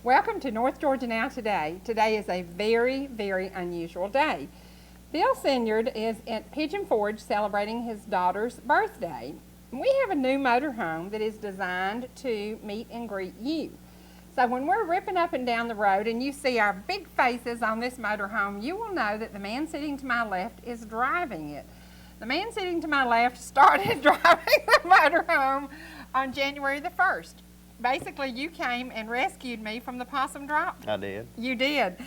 Welcome to North Georgia Now Today. Today is a very, very unusual day. Bill Senyard is at Pigeon Forge celebrating his daughter's birthday. We have a new motorhome that is designed to meet and greet you. So when we're ripping up and down the road and you see our big faces on this motorhome, you will know that the man sitting to my left is driving it. The man sitting to my left started driving the motorhome on January the 1st. Basically, you came and rescued me from the possum drop. I did. You did.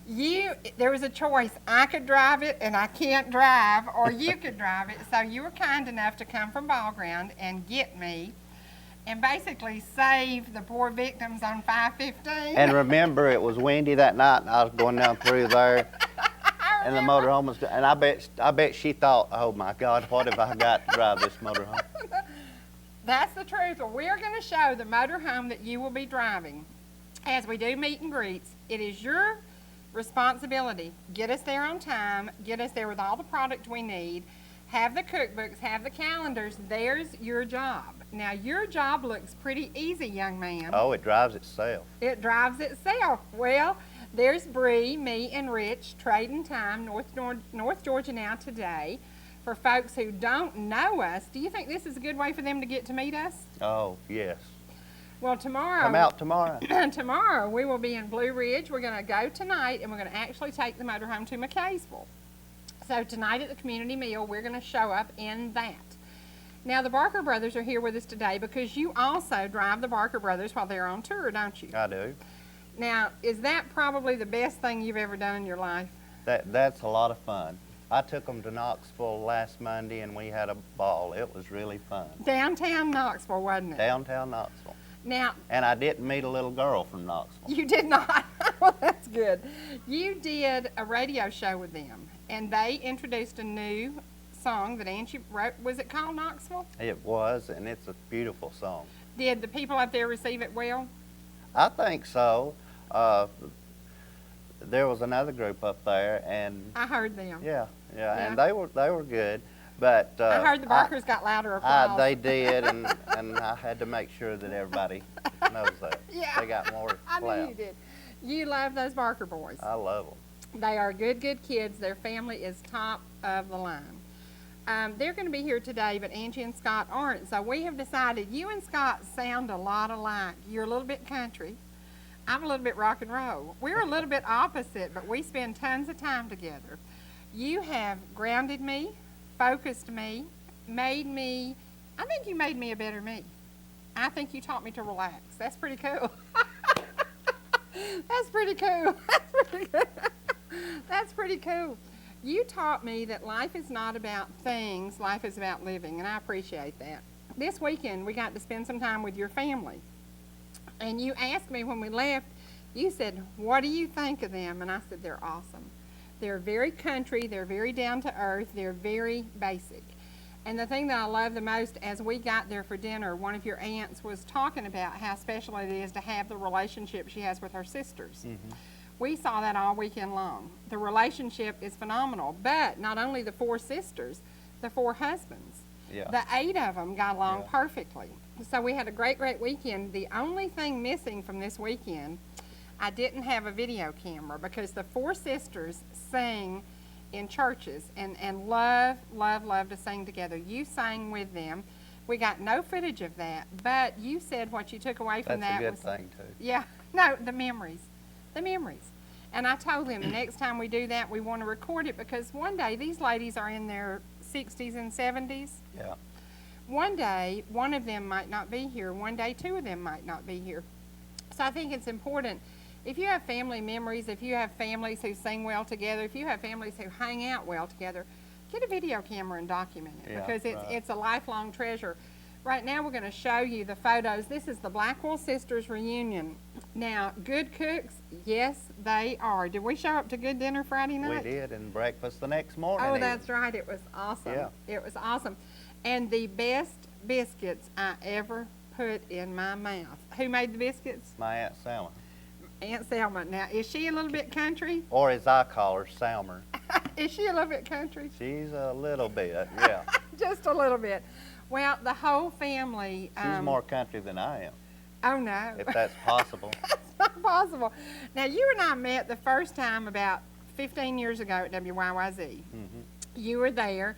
There was a choice. I could drive it and I can't drive, or you could drive it. So you were kind enough to come from Ball Ground and get me and basically save the poor victims on 515. And remember, it was windy that night and I was going down through there. And the motorhome was, and I bet she thought, oh my God, what have I got to drive this motorhome? That's the truth. Well, we're going to show the motorhome that you will be driving. As we do meet and greets, it is your responsibility. Get us there on time, get us there with all the product we need, have the cookbooks, have the calendars. There's your job. Now, your job looks pretty easy, young man. Oh, it drives itself. It drives itself. Well, there's Bree, me, and Rich trading time, North Georgia Now Today. For folks who don't know us, do you think this is a good way for them to get to meet us? Oh, yes. Well, tomorrow. Come out tomorrow. Tomorrow we will be in Blue Ridge. We're going to go tonight and we're going to actually take the motorhome to McCaysville. So tonight at the community meal, we're going to show up in that. Now, the Barker brothers are here with us today because you also drive the Barker brothers while they're on tour, don't you? I do. Now, is that probably the best thing you've ever done in your life? That's a lot of fun. I took them to Knoxville last Monday and we had a ball. It was really fun. Downtown Knoxville, wasn't it? Downtown Knoxville. Now, and I didn't meet a little girl from Knoxville. You did not. Well, that's good. You did a radio show with them, and they introduced a new song that Angie wrote. Was it called Knoxville? It was, and it's a beautiful song. Did the people up there receive it well? I think so. There was another group up there, and I heard them. Yeah, and they were good. But I heard the Barkers got louder applause. They did, and I had to make sure that everybody knows that. Yeah, they got more I loud. knew you did. You love those Barker boys. I love them. They are good kids. Their family is top of the line. They're going to be here today, but Angie and Scott aren't. So we have decided you and Scott sound a lot alike. You're a little bit country. I'm a little bit rock and roll. We're a little bit opposite, but we spend tons of time together. You have grounded me, focused me, made me, I think you made me a better me. I think you taught me to relax. That's pretty cool. That's pretty cool. That's pretty cool. That's pretty cool. You taught me that life is not about things, life is about living, and I appreciate that. This weekend, we got to spend some time with your family. And you asked me when we left, you said, what do you think of them? And I said, they're awesome. They're very country, they're very down to earth, they're very basic. And the thing that I love the most, as we got there for dinner, one of your aunts was talking about how special it is to have the relationship she has with her sisters. Mm-hmm. We saw that all weekend long. The relationship is phenomenal, but not only the 4 sisters, the 4 husbands. Yeah. The 8 of them got along perfectly. So we had a great weekend. The only thing missing from this weekend, I didn't have a video camera because the 4 sisters sing in churches and love to sing together. You sang with them. We got no footage of that, but you said what you took away from that was... That's a good thing, too. Yeah. No, the memories. The memories. And I told them the next time we do that, we want to record it because one day, these ladies are in their 60s and 70s. Yeah. One day, one of them might not be here. One day, 2 of them might not be here. So I think it's important, if you have family memories, if you have families who sing well together, if you have families who hang out well together, get a video camera and document it because it's a lifelong treasure. Right now, we're going to show you the photos. This is the Blackwell Sisters reunion. Now, good cooks, yes, they are. Did we show up to good dinner Friday night? We did, and breakfast the next morning. Oh, that's right. It was awesome. Yeah. It was awesome. And the best biscuits I ever put in my mouth. Who made the biscuits? My Aunt Selma. Aunt Selma. Now, is she a little bit country? Or as I call her, Selmer. Is she a little bit country? She's a little bit, yeah. Just a little bit. Well, the whole family... She's more country than I am. Oh, no. if that's possible. It's not possible. Now, you and I met the first time about 15 years ago at WYYZ. You were there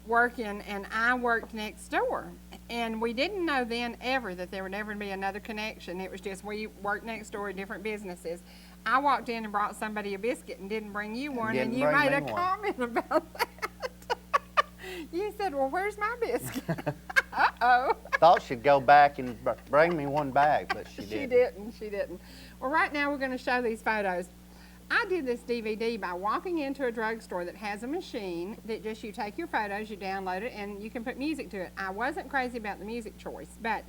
working, and I worked next door. And we didn't know then ever that there would ever be another connection. It was just we worked next door at different businesses. I walked in and brought somebody a biscuit and didn't bring you one, and you made a comment about that. You said, well, where's my biscuit? Uh-oh. Thought she'd go back and bring me one back, but she didn't. She didn't. Well, right now we're going to show these photos. I did this DVD by walking into a drugstore that has a machine that just you take your photos, you download it, and you can put music to it. I wasn't crazy about the music choice, but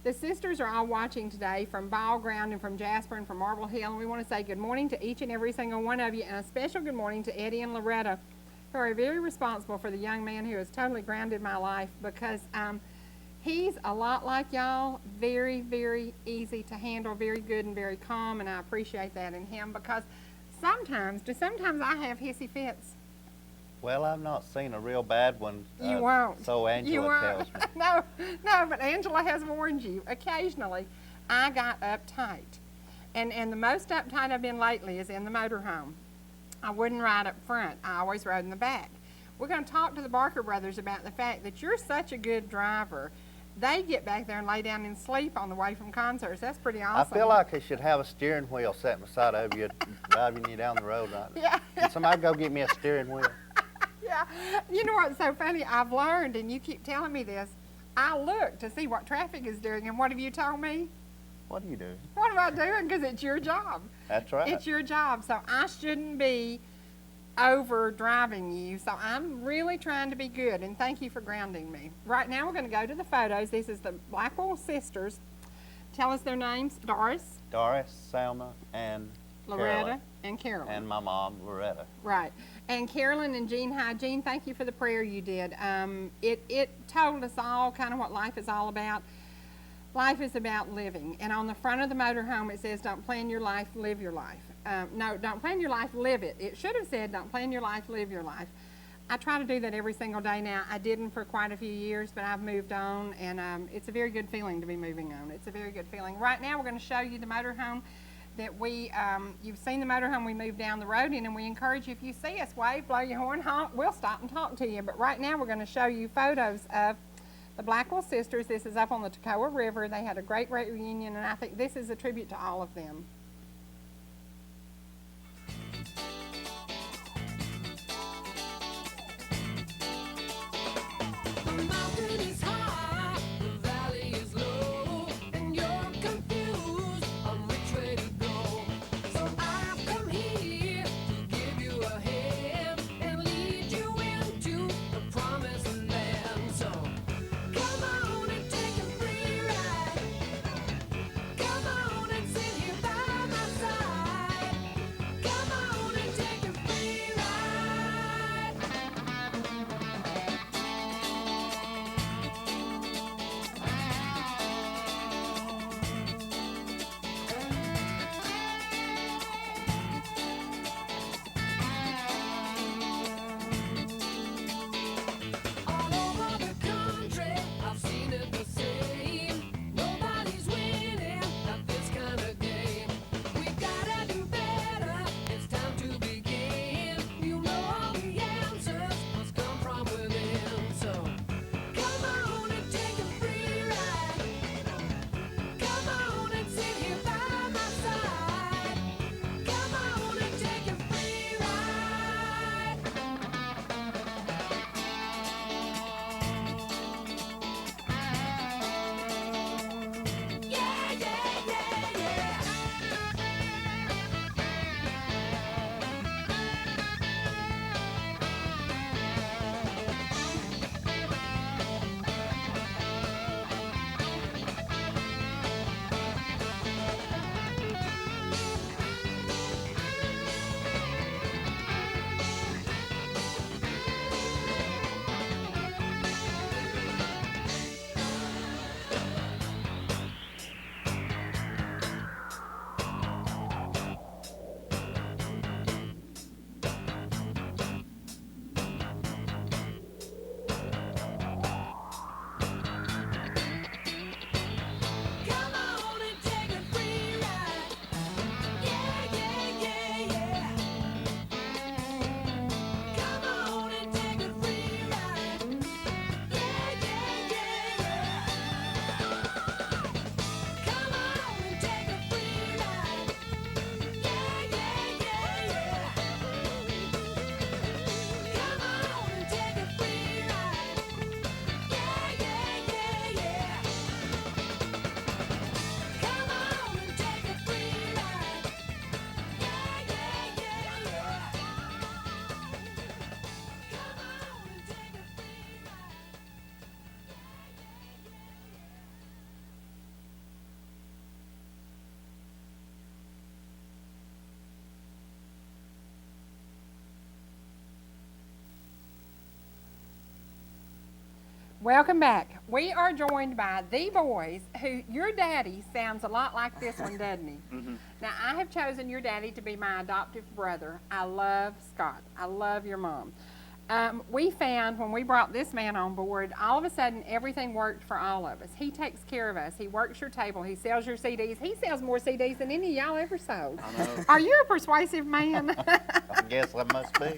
the sisters are all watching today from Ball Ground and from Jasper and from Marble Hill, and we want to say good morning to each and every single one of you, and a special good morning to Eddie and Loretta, who are very responsible for the young man who has totally grounded my life, because he's a lot like y'all, very, very easy to handle, very good and very calm, and I appreciate that in him, because sometimes I have hissy fits. Well, I've not seen a real bad one. You won't. So Angela tells me. No, but Angela has warned you. Occasionally, I got uptight. And the most uptight I've been lately is in the motorhome. I wouldn't ride up front. I always rode in the back. We're going to talk to the Barker brothers about the fact that you're such a good driver. They get back there and lay down and sleep on the way from concerts. That's pretty awesome. I feel like I should have a steering wheel set beside of you, driving you down the road right now. Yeah. Can somebody go get me a steering wheel? Yeah. You know what's so funny? I've learned, and you keep telling me this, I look to see what traffic is doing, and what have you told me? What do you do? What am I doing? Because it's your job. That's right. It's your job, so I shouldn't be over driving you, so I'm really trying to be good, and thank you for grounding me. Right now we're going to go to the photos. This is the Blackwell sisters. Tell us their names. Doris, Selma, and Loretta, Carolyn. and Carolyn. And my mom, Loretta. Right. And Carolyn and Jean, hi. Jean, thank you for the prayer you did. It told us all kind of what life is all about. Life is about living. And on the front of the motorhome it says, don't plan your life, live your life. No, don't plan your life, live it. It should have said, don't plan your life, live your life. I try to do that every single day now. I didn't for quite a few years, but I've moved on, and it's a very good feeling to be moving on. It's a very good feeling. Right now we're going to show you the motorhome that you've seen the motorhome we moved down the road in, and we encourage you, if you see us, wave, blow your horn, honk, we'll stop and talk to you. But right now we're going to show you photos of the Blackwell sisters. This is up on the Toccoa River. They had a great reunion, and I think this is a tribute to all of them. Welcome back. We are joined by the boys who your daddy sounds a lot like this one, doesn't he? Now, I have chosen your daddy to be my adoptive brother. I love Scott. I love your mom. We found when we brought this man on board, all of a sudden everything worked for all of us. He takes care of us. He works your table. He sells your CDs. He sells more CDs than any of y'all ever sold. I know. Are you a persuasive man? I guess I must be.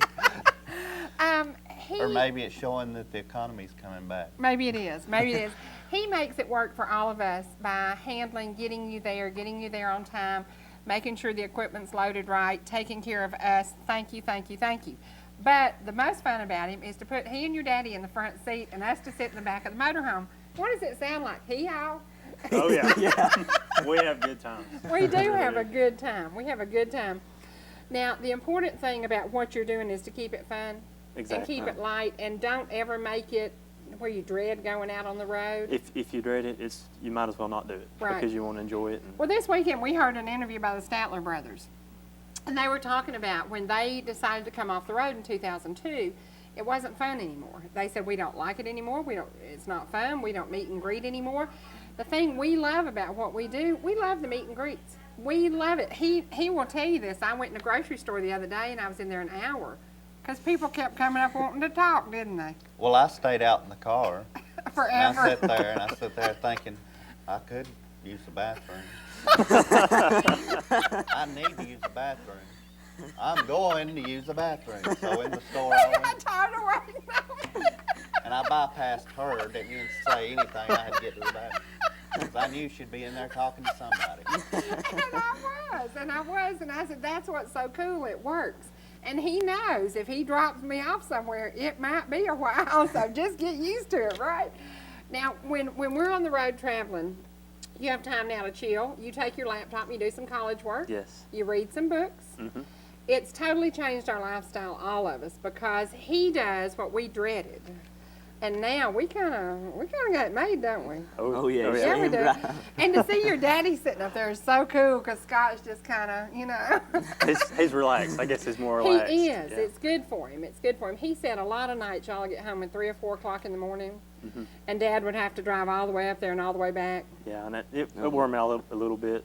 He, Or maybe it's showing that the economy's coming back. Maybe it is. Maybe it is. He makes it work for all of us by handling, getting you there on time, making sure the equipment's loaded right, taking care of us. Thank you, thank you, thank you. But the most fun about him is to put he and your daddy in the front seat and us to sit in the back of the motorhome. What does it sound like? Hee-haw? Oh, yeah. We have good times. We do have a good time. We have a good time. Now, the important thing about what you're doing is to keep it fun. Exactly. And keep it light, and don't ever make it where you dread going out on the road. If you dread it, you might as well not do it. Right. Because you want to enjoy it. Well, this weekend we heard an interview by the Statler brothers, and they were talking about when they decided to come off the road in 2002, it wasn't fun anymore. They said, we don't like it anymore. It's not fun. We don't meet and greet anymore. The thing we love about what we do, we love the meet and greets. We love it. He will tell you this. I went in a grocery store the other day, and I was in there an hour. Because people kept coming up wanting to talk, didn't they? Well, I stayed out in the car. Forever. And I sat there thinking, I could use the bathroom. I need to use the bathroom. I'm going to use the bathroom. So in the store I I'm went, tired of waiting. and I bypassed her, didn't even say anything. I had to get to the bathroom. Because I knew she'd be in there talking to somebody. And I said, that's what's so cool, it works. And he knows if he drops me off somewhere, it might be a while, so just get used to it, right? Now, when we're on the road traveling, you have time now to chill. You take your laptop, you do some college work. Yes. You read some books. It's totally changed our lifestyle, all of us, because he does what we dreaded. And now we kind of got it made, don't we? Oh, yeah. Yeah, we do. Right. And to see your daddy sitting up there is so cool because Scott's just kind of, you know. He's relaxed. I guess he's more relaxed. He is. Yeah. It's good for him. It's good for him. He said a lot of nights y'all get home at 3 or 4 o'clock in the morning, and Dad would have to drive all the way up there and all the way back. Yeah, and it wore me out a little bit.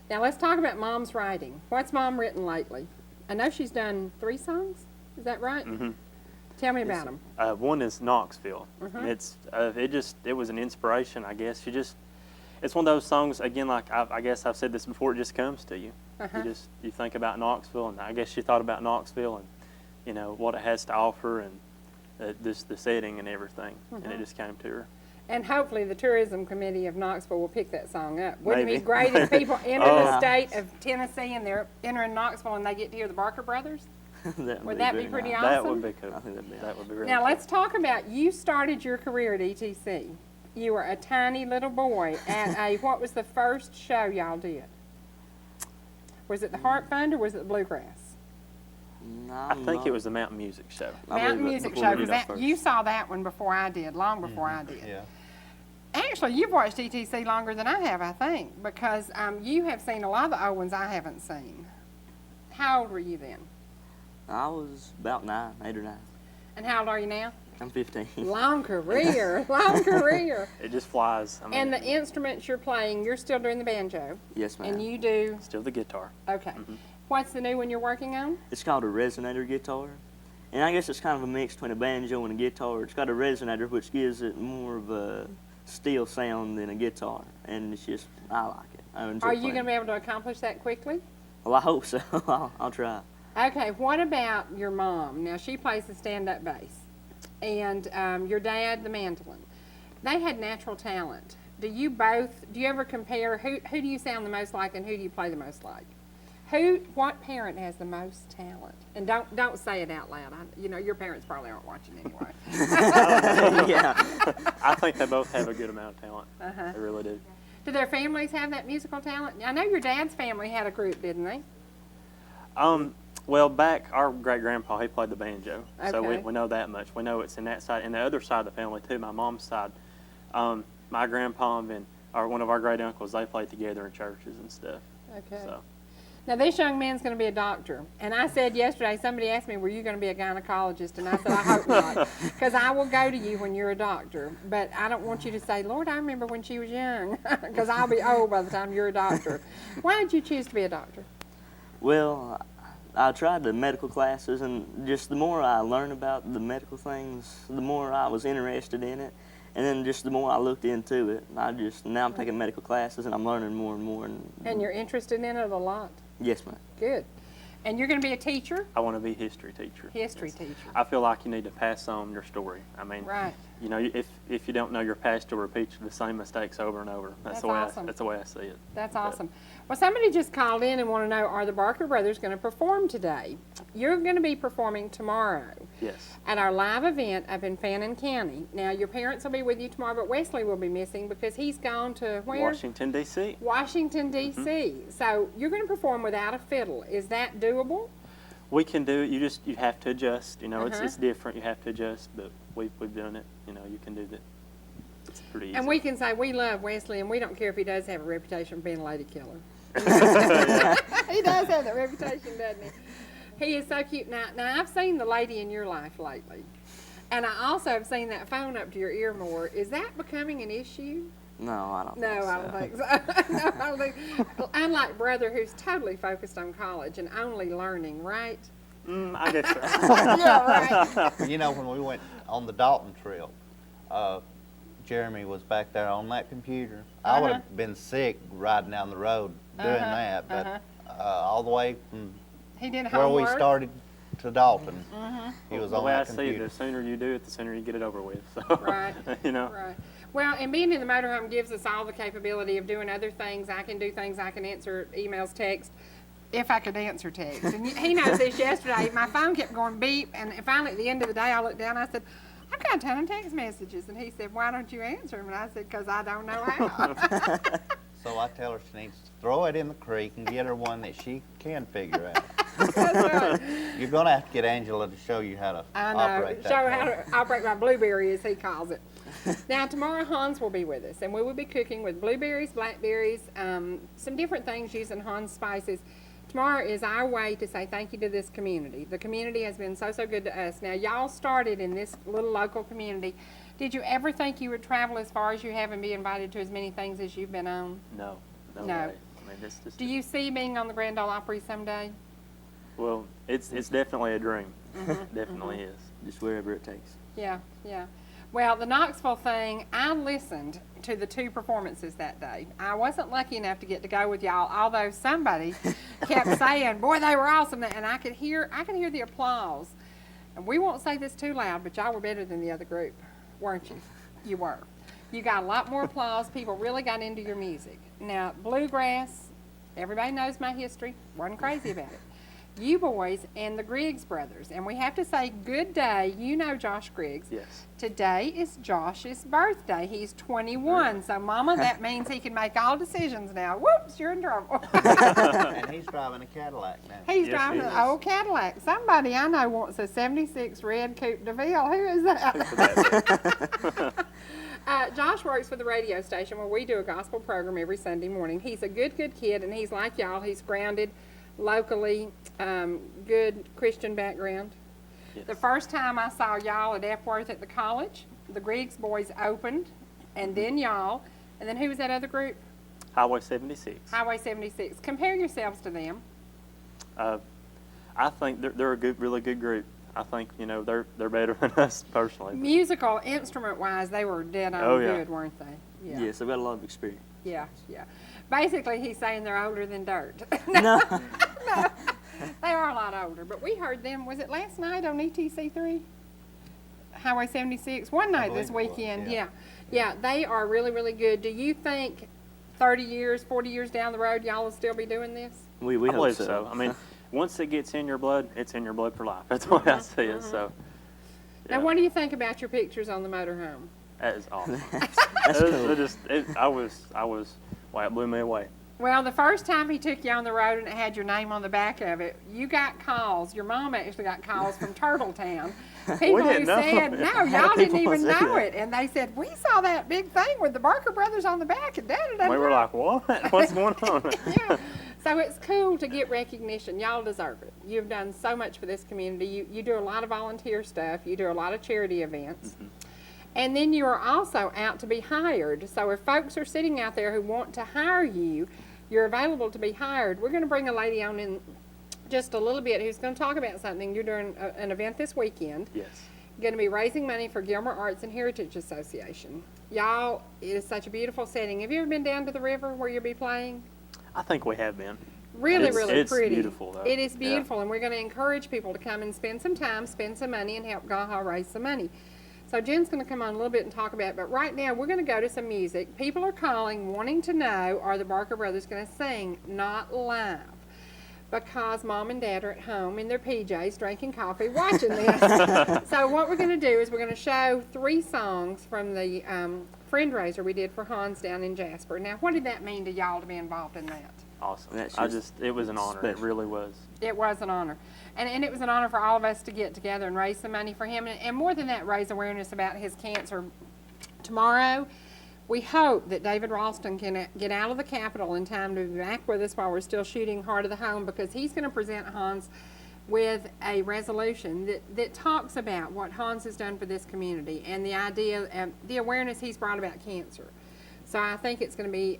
Now let's talk about Mom's writing. What's Mom written lately? I know she's done 3 songs. Is that right? Tell me about them. One is Knoxville. And it was an inspiration, I guess. It's one of those songs, again, like I guess I've said this before, it just comes to you. You think about Knoxville, and I guess she thought about Knoxville and, you know, what it has to offer and the setting and everything. And it just came to her. And hopefully the tourism committee of Knoxville will pick that song up. Wouldn't it Maybe. be great if people enter the state of Tennessee and they're entering Knoxville and they get to hear the Barker Brothers? Would that be very pretty nice. awesome? That would be cool. I think that'd be That would be really Now cool. let's talk about, you started your career at ETC. You were a tiny little boy at what was the first show y'all did? Was it the Heart Fund or was it the Bluegrass? No, I think it was the Mountain Music Show. Mountain Music Show. Was that, you saw that one before I did, long before I did. Yeah. Actually, you've watched ETC longer than I have, I think, because you have seen a lot of the old ones I haven't seen. How old were you then? I was about 8 or 9. And how old are you now? I'm 15. Long career, long career. It just flies. I mean, And the instruments you're playing, you're still doing the banjo, Yes, ma'am. and you do, still the guitar. okay. What's the new one you're working on? It's called a resonator guitar. And I guess it's kind of a mix between a banjo and a guitar. It's got a resonator, which gives it more of a steel sound than a guitar. And it's just, I like it. I enjoy Are you playing. going to be able to accomplish that quickly? Well, I hope so. I'll try. Okay, what about your mom? Now, she plays the stand-up bass, and your dad, the mandolin. They had natural talent. Do you ever compare, who do you sound the most like and who do you play the most like? What parent has the most talent? And don't say it out loud. You know, your parents probably aren't watching anyway. Yeah. I think they both have a good amount of talent. They really do. Do their families have that musical talent? I know your dad's family had a group, didn't they? Well, back, our great-grandpa, he played the banjo. So Okay. we know that much. We know it's in that side. And the other side of the family, too, my mom's side, my grandpa and one of our great-uncles, they played together in churches and stuff. Okay. So. Now, this young man's going to be a doctor. And I said yesterday, somebody asked me, were you going to be a gynecologist? And I said, I hope not, because I will go to you when you're a doctor. But I don't want you to say, Lord, I remember when she was young, because I'll be old by the time you're a doctor. Why did you choose to be a doctor? Well, I tried the medical classes, and just the more I learned about the medical things, the more I was interested in it. And then just the more I looked into it, now I'm taking medical classes, and I'm learning more and more. And you're interested in it a lot? Yes, ma'am. Good. And you're going to be a teacher? I want to be a history teacher. History teacher. I feel like you need to pass on your story. I mean, Right. you know, if you don't know, your past will repeat the same mistakes over and over. That's awesome. That's the way I see it. That's awesome. Well, somebody just called in and want to know, are the Barker brothers going to perform today? You're going to be performing tomorrow Yes. at our live event up in Fannin County. Now, your parents will be with you tomorrow, but Wesley will be missing because he's gone to where? Washington, D.C. Washington, D.C. So you're going to perform without a fiddle. Is that doable? We can do it. You have to adjust. You know, Uh-huh. it's different. You have to adjust, but we've done it. You know, you can do that. It's pretty easy. And we can say we love Wesley, and we don't care if he does have a reputation for being a lady killer. He does have that reputation, doesn't he? He is so cute. Now, I've seen the lady in your life lately, and I also have seen that phone up to your ear more. Is that becoming an issue? No, I don't No, think so. I don't think so. No, I don't think. Unlike brother, who's totally focused on college and only learning, right? I guess so. Yeah, right. You know, when we went on the Dalton trip, Jeremy was back there on that computer. I would have been sick riding down the road doing that, but all the way from He did where we homework. started to Dalton, he was The on way I that see it, computer. the sooner you do it, the sooner you get it over with. So, Right. you know. Right. Well, and being in the motorhome gives us all the capability of doing other things. I can do things. I can answer emails, text, if I could answer text. And he knows this yesterday. My phone kept going beep, and finally at the end of the day, I looked down and I said, I've got a ton of text messages. And he said, why don't you answer them? And I said, because I don't know how. So I tell her she needs to throw it in the creek and get her one that she can figure out. That's right. You're going to have to get Angela to show you how to I know. operate that. Show how phone. to operate my blueberry, as he calls it. Now, tomorrow Hans will be with us, and we will be cooking with blueberries, blackberries, some different things using Hans spices. Tomorrow is our way to say thank you to this community. The community has been so good to us. Now, y'all started in this little local community. Did you ever think you would travel as far as you have and be invited to as many things as you've been on? No. No. Way. I mean, this just. Do you see being on the Grand Ole Opry someday? Well, it's definitely a dream. Definitely is. Just wherever it takes. Yeah, yeah. Well, the Knoxville thing, I listened to the 2 performances that day. I wasn't lucky enough to get to go with y'all, although somebody kept saying, boy, they were awesome. And I could hear the applause. And we won't say this too loud, but y'all were better than the other group, weren't you? You were. You got a lot more applause. People really got into your music. Now, bluegrass, everybody knows my history. Wasn't crazy about it. You boys and the Griggs brothers. And we have to say good day. You know Josh Griggs. Yes. Today is Josh's birthday. He's 21. So, Mama, that means he can make all decisions now. Whoops, you're in trouble. And he's driving a Cadillac now. He's Yes, driving he an is. old Cadillac. Somebody I know wants a 76 red Coupe de Ville. Who is that? Josh works for the radio station where we do a gospel program every Sunday morning. He's a good kid, and he's like y'all. He's grounded locally, good Christian background. Yes. The first time I saw y'all at Epworth at the college, the Griggs boys opened, and then y'all, and then who was that other group? Highway 76. Highway 76. Compare yourselves to them. I think they're a really good group. I think, you know, they're better than us personally. Musical, instrument-wise, they were dead on Oh, yeah. good, weren't they? Yeah. Yes, I've got a lot of experience. Yeah, yeah. Basically, he's saying they're older than dirt. No. No, they are a lot older. But we heard them, was it last night on ETC3? Highway 76? One night this believe it was, weekend, yeah. yeah. They are really good. Do you think 30 years, 40 years down the road, y'all will still be doing this? We I hope believe so. so. I mean, once it gets in your blood, it's in your blood for life. That's the way I see it. So, Now, yeah, what do you think about your pictures on the motorhome? that is awesome. That's cool. Wow, it blew me away. Well, the first time he took you on the road and it had your name on the back of it, you got calls. Your mom actually got calls from Turtletown. People who didn't know. said, no, How y'all do didn't people even say know that? it. And they said, we saw that big thing with the Barker brothers on the back. And da-da-da-da. We were like, what? What's going on? Yeah. So it's cool to get recognition. Y'all deserve it. You've done so much for this community. You do a lot of volunteer stuff. You do a lot of charity events. And then you are also out to be hired. So if folks are sitting out there who want to hire you, you're available to be hired. We're going to bring a lady on in just a little bit who's going to talk about something. You're doing an event this weekend. Yes. Going to be raising money for Gilmer Arts and Heritage Association. Y'all, it is such a beautiful setting. Have you ever been down to the river where you'll be playing? I think we have been. Really, really it's pretty. Beautiful, though. It is beautiful, and we're going to encourage people to come and spend some time, spend some money, and help Gaha raise some money. So Jen's going to come on a little bit and talk about it, but right now we're going to go to some music. People are calling, wanting to know, are the Barker brothers going to sing? Not live. Because Mom and Dad are at home in their PJs drinking coffee watching this. So what we're going to do is we're going to show 3 songs from the fundraiser we did for Hans down in Jasper. Now, what did that mean to y'all to be involved in that? Awesome. That's It was an honor. It special. really was. It was an honor. And it was an honor for all of us to get together and raise some money for him. And more than that, raise awareness about his cancer. Tomorrow, we hope that David Ralston can get out of the Capitol in time to be back with us while we're still shooting Heart of the Home, because he's going to present Hans with a resolution that talks about what Hans has done for this community and the idea, the awareness he's brought about cancer. So I think it's going to be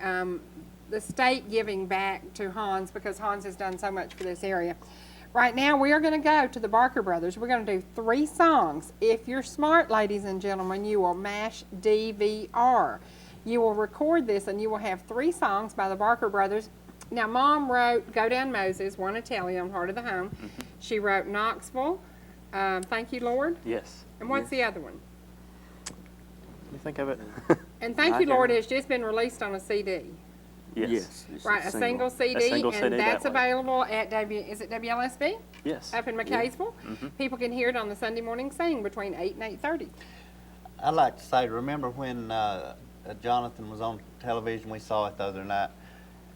the state giving back to Hans, because Hans has done so much for this area. Right now, we are going to go to the Barker Brothers. We're going to do 3 songs. If you're smart, ladies and gentlemen, you will mash DVR. You will record this, and you will have 3 songs by the Barker Brothers. Now, Mom wrote Go Down Moses, Want to Tell You on Heart of the Home. She wrote Knoxville, Thank You, Lord. Yes. And what's the other one? Let me think of it. And Thank You, Lord has just been released on a CD. Yes. It's Right, a single CD, single and CD that's that way. available at is it WLSB? Yes. Up in McCaysville. People can hear it on the Sunday morning sing between 8 and 8:30. I'd like to say, remember when Jonathan was on television, we saw it the other night,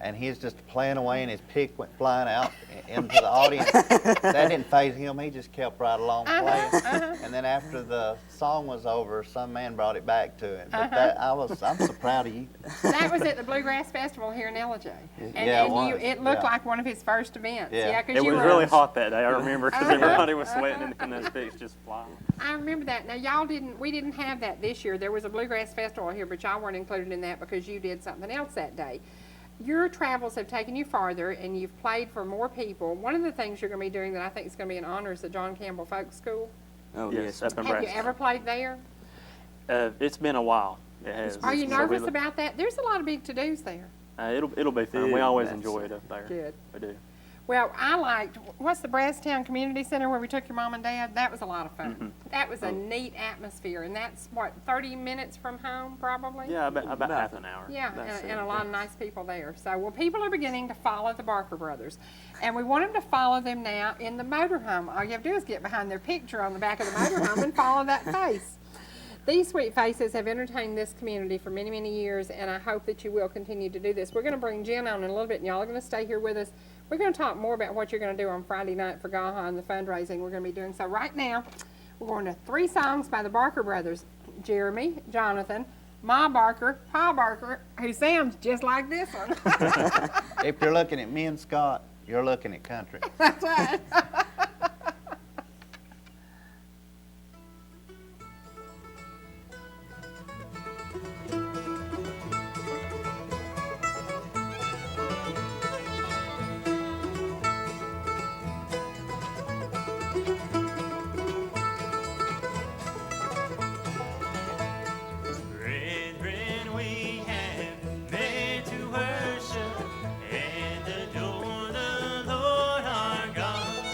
and he was just playing away and his pick went flying out into the audience. That didn't faze him. He just kept right along playing. And then after the song was over, some man brought it back to him. But I'm so proud of you. That was at the Bluegrass Festival here in LJ. And, Yeah, it and was. it looked Yeah. like one of his first events. Yeah. 'Cause It you was were- really hot that day. I remember because everybody was sweating and those picks just flying. I remember that. Now, we didn't have that this year. There was a Bluegrass Festival here, but y'all weren't included in that because you did something else that day. Your travels have taken you farther, and you've played for more people. One of the things you're going to be doing that I think is going to be an honor is the John Campbell Folk School. Oh, Yes, yes. up in Have you Brackett. ever played there? It's been a while. It has. Are you So nervous we- about that? There's a lot of big to-dos there. It'll be fun. We Yeah, always that's- enjoy it up there. Good. We do. Well, I liked, what's the Brasstown Community Center where we took your mom and dad? That was a lot of fun. That was a neat atmosphere, and that's, what, 30 minutes from home, probably? Yeah, about half an hour. Yeah, That's and it. a lot of nice people there. So, well, people are beginning to follow the Barker brothers, and we want them to follow them now in the motorhome. All you have to do is get behind their picture on the back of the motorhome and follow that face. These sweet faces have entertained this community for many, many years, and I hope that you will continue to do this. We're going to bring Jen on in a little bit, and y'all are going to stay here with us. We're going to talk more about what you're going to do on Friday night for Gaha and the fundraising we're going to be doing. So right now, we're going to 3 songs by the Barker brothers, Jeremy, Jonathan, Ma Barker, Pa Barker, who sounds just like this one. If you're looking at me and Scott, you're looking at country. That's right. Brethren, we have met to worship and adore the Lord our God.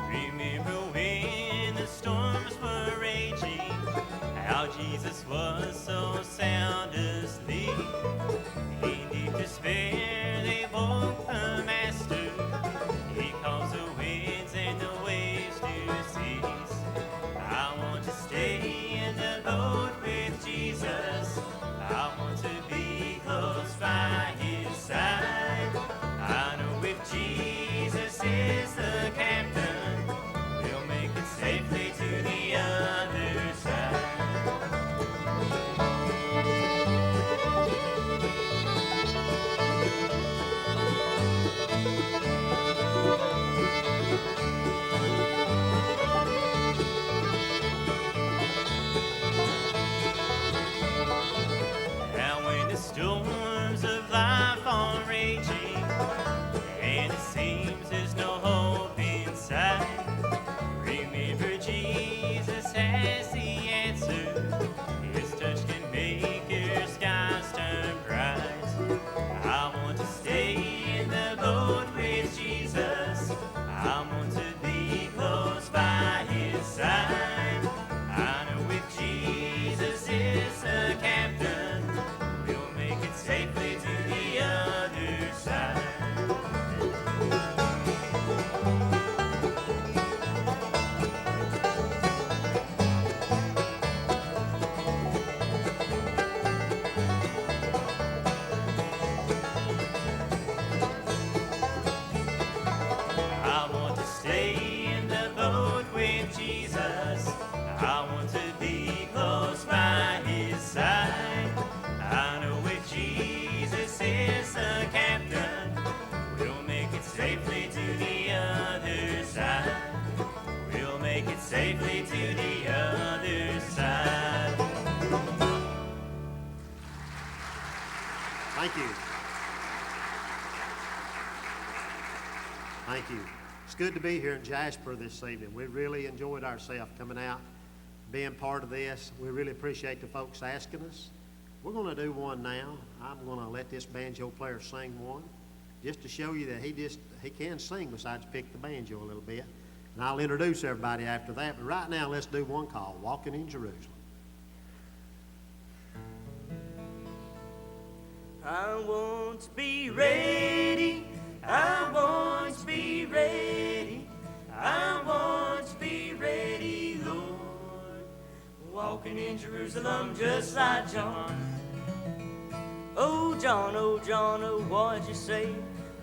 Remember when the storms were raging, how Jesus was so sound asleep. In deep despair they woke the Master. He calls the winds and the waves to cease. I want to stay in the boat with Jesus. I want to be close by his side. I know if Jesus is the captain, we'll make it safely to the other side. Now when the storms of life are raging and it seems there's no hope inside, remember Jesus has the answer. His touch can make your skies turn bright. I want to stay in the boat with Jesus. I want to be close by his side. I know if Jesus is the captain, we'll make it safely to the other side. I want to stay in the boat with Jesus. I want to be close by his side. I know if Jesus is the captain, we'll make it safely to the other side. We'll make it safely to the other side. Thank you. Thank you. It's good to be here in Jasper this evening. We really enjoyed ourselves coming out, being part of this. We really appreciate the folks asking us. We're going to do one now. I'm going to let this banjo player sing one, just to show you that he can sing besides pick the banjo a little bit. And I'll introduce everybody after that. But right now, let's do one called Walking in Jerusalem. I want to be ready. I want to be ready. I want to be ready, Lord. Walking in Jerusalem just like John. Oh, John, oh, what'd you say?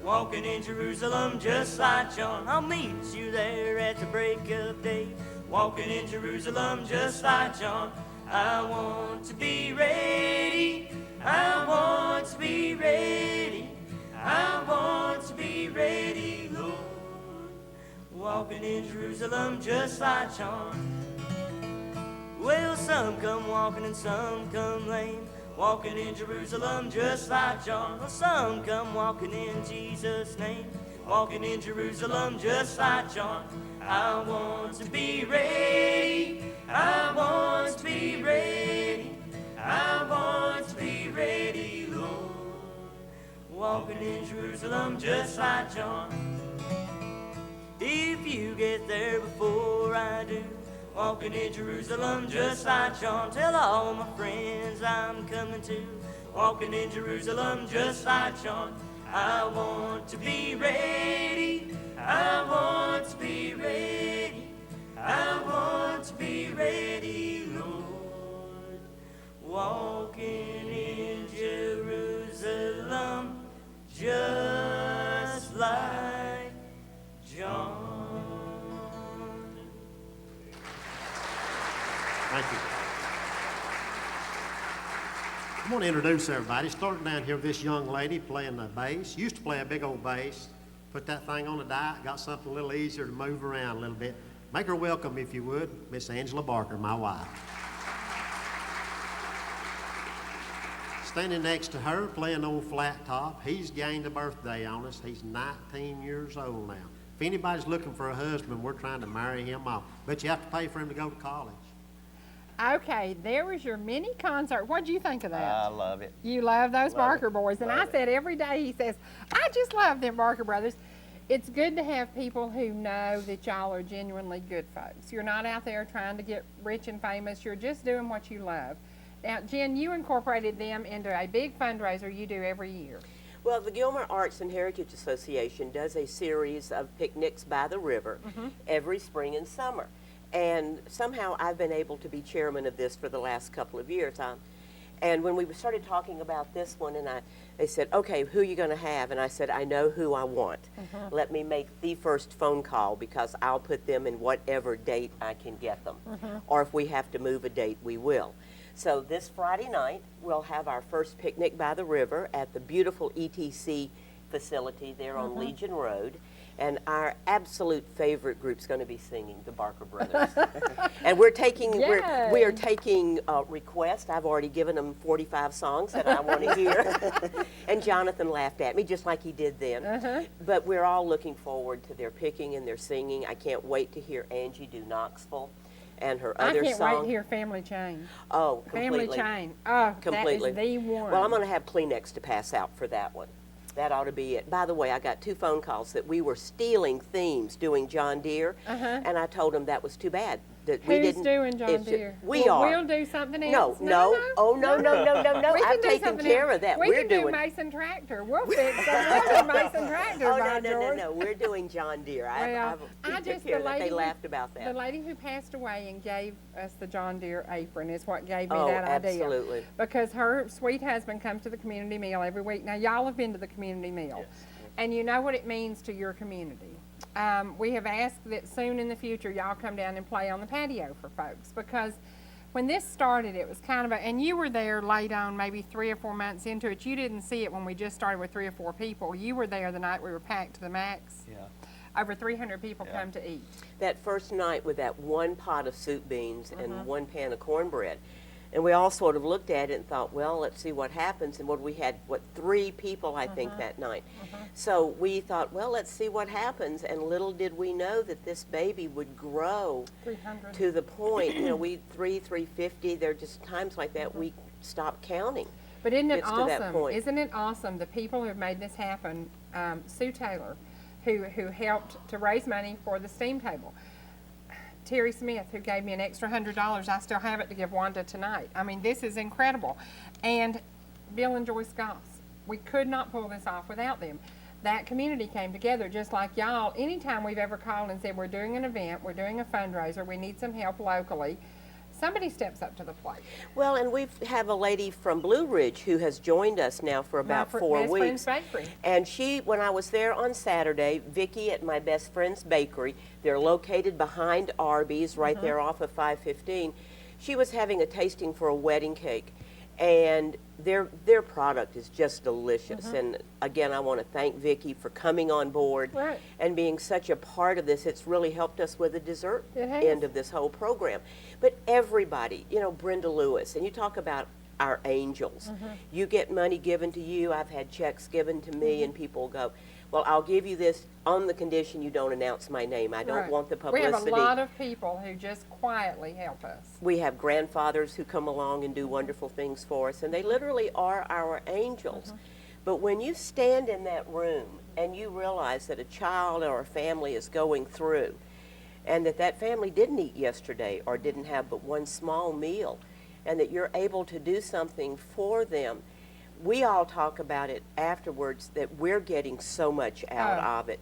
Walking in Jerusalem just like John. I'll meet you there at the break of day. Walking in Jerusalem just like John. I want to be ready. I want to be ready. I want to be ready, Lord. Walking in Jerusalem just like John. Well, some come walking and some come lame. Walking in Jerusalem just like John. Well, some come walking in Jesus' name. Walking in Jerusalem just like John. I want to be ready. I want to be ready. I want to be ready, Lord. Walking in Jerusalem just like John. If you get there before I do, walking in Jerusalem just like John, tell all my friends I'm coming to. Walking in Jerusalem just like John. I want to be ready. I want to be ready. I want to be ready, Lord. Walking in Jerusalem just like John. Thank you. I'm going to introduce everybody. Starting down here with this young lady playing the bass. Used to play a big old bass. Put that thing on the diet. Got something a little easier to move around a little bit. Make her welcome, if you would, Miss Angela Barker, my wife. Standing next to her, playing on flat top, he's gained a birthday on us. He's 19 years old now. If anybody's looking for a husband, we're trying to marry him off. But you have to pay for him to go to college. Okay, there was your mini concert. What'd you think of that? I love it. You love those Love Barker it. boys. And I Love it. said every day, he says, I just love them Barker brothers. It's good to have people who know that y'all are genuinely good folks. You're not out there trying to get rich and famous. You're just doing what you love. Now, Jen, you incorporated them into a big fundraiser you do every year. Well, the Gilmer Arts and Heritage Association does a series of picnics by the river every spring and summer. And somehow I've been able to be chairman of this for the last couple of years. And when we started talking about this one, and they said, okay, who are you going to have? And I said, I know who I want. Let me make the first phone call, because I'll put them in whatever date I can get them. Or if we have to move a date, we will. So this Friday night, we'll have our first picnic by the river at the beautiful ETC facility there on Legion Road. And our absolute favorite group's going to be singing, the Barker Brothers. And we are taking requests. I've already given them 45 songs that I want to hear. And Jonathan laughed at me just like he did then. But we're all looking forward to their picking and their singing. I can't wait to hear Angie do Knoxville and her other I can't song. wait to hear Family Chain. Oh, completely. Family Chain. Oh, Completely. that is the one. Well, I'm going to have Kleenex to pass out for that one. That ought to be it. By the way, I got 2 phone calls that we were stealing themes doing John Deere, and I told them that was too bad. That we Who's didn't. doing John it's- Deere? We Well, are. We'll do something No, else. no, oh no, no, no, no, no! We can I've do taken something care else. of that. We We're can do doing. Mason Tractor. We'll fix another Mason Tractor, Oh by no, no, no, George. no! We're doing John Deere. Well, we took care of that. They laughed about that. The lady who passed away and gave us the John Deere apron is what gave me Oh, that idea. absolutely. Because her sweet husband comes to the community meal every week. Now, y'all have been to the community meal. And you know what it means to your community. We have asked that soon in the future y'all come down and play on the patio for folks, because when this started, it was kind of and you were there late on, maybe 3 or 4 months into it. You didn't see it when we just started with 3 or 4 people. You were there the night we were packed to the max. Yeah. Over 300 people come to eat. That first night with that 1 pot of soup beans and 1 pan of cornbread. And we all sort of looked at it and thought, well, let's see what happens. And we had, 3 people, I think, that night. So we thought, well, let's see what happens. And little did we know that this baby would grow 300. to the point, 350. There are just times like that we stop counting. But isn't it Gets to that awesome? point. Isn't it awesome? The people who have made this happen, Sue Taylor, who helped to raise money for the steam table. Terry Smith, who gave me an extra $100. I still have it to give Wanda tonight. I mean, this is incredible. And Bill and Joyce Goss. We could not pull this off without them. That community came together just like y'all. Anytime we've ever called and said, we're doing an event, we're doing a fundraiser, we need some help locally, somebody steps up to the plate. Well, and we have a lady from Blue Ridge who has joined us now for about 4 Best weeks. Friends Bakery. And when I was there on Saturday, Vicki at my Best Friend's Bakery, they're located behind Arby's, right there off of 515. She was having a tasting for a wedding cake, and their product is just delicious. And again, I want to thank Vicki for coming on board Right. and being such a part of this. It's really helped us with the dessert It has. end of this whole program. But everybody, Brenda Lewis, and you talk about our angels. You get money given to you. I've had checks given to me, and people go, well, I'll give you this on the condition you don't announce my name. I don't Right. want the We have publicity. a lot of people who just quietly help us. We have grandfathers who come along and do wonderful things for us, and they literally are our angels. But when you stand in that room and you realize that a child or a family is going through, and that family didn't eat yesterday or didn't have but one small meal, and that you're able to do something for them, we all talk about it afterwards, that we're getting so much out of it.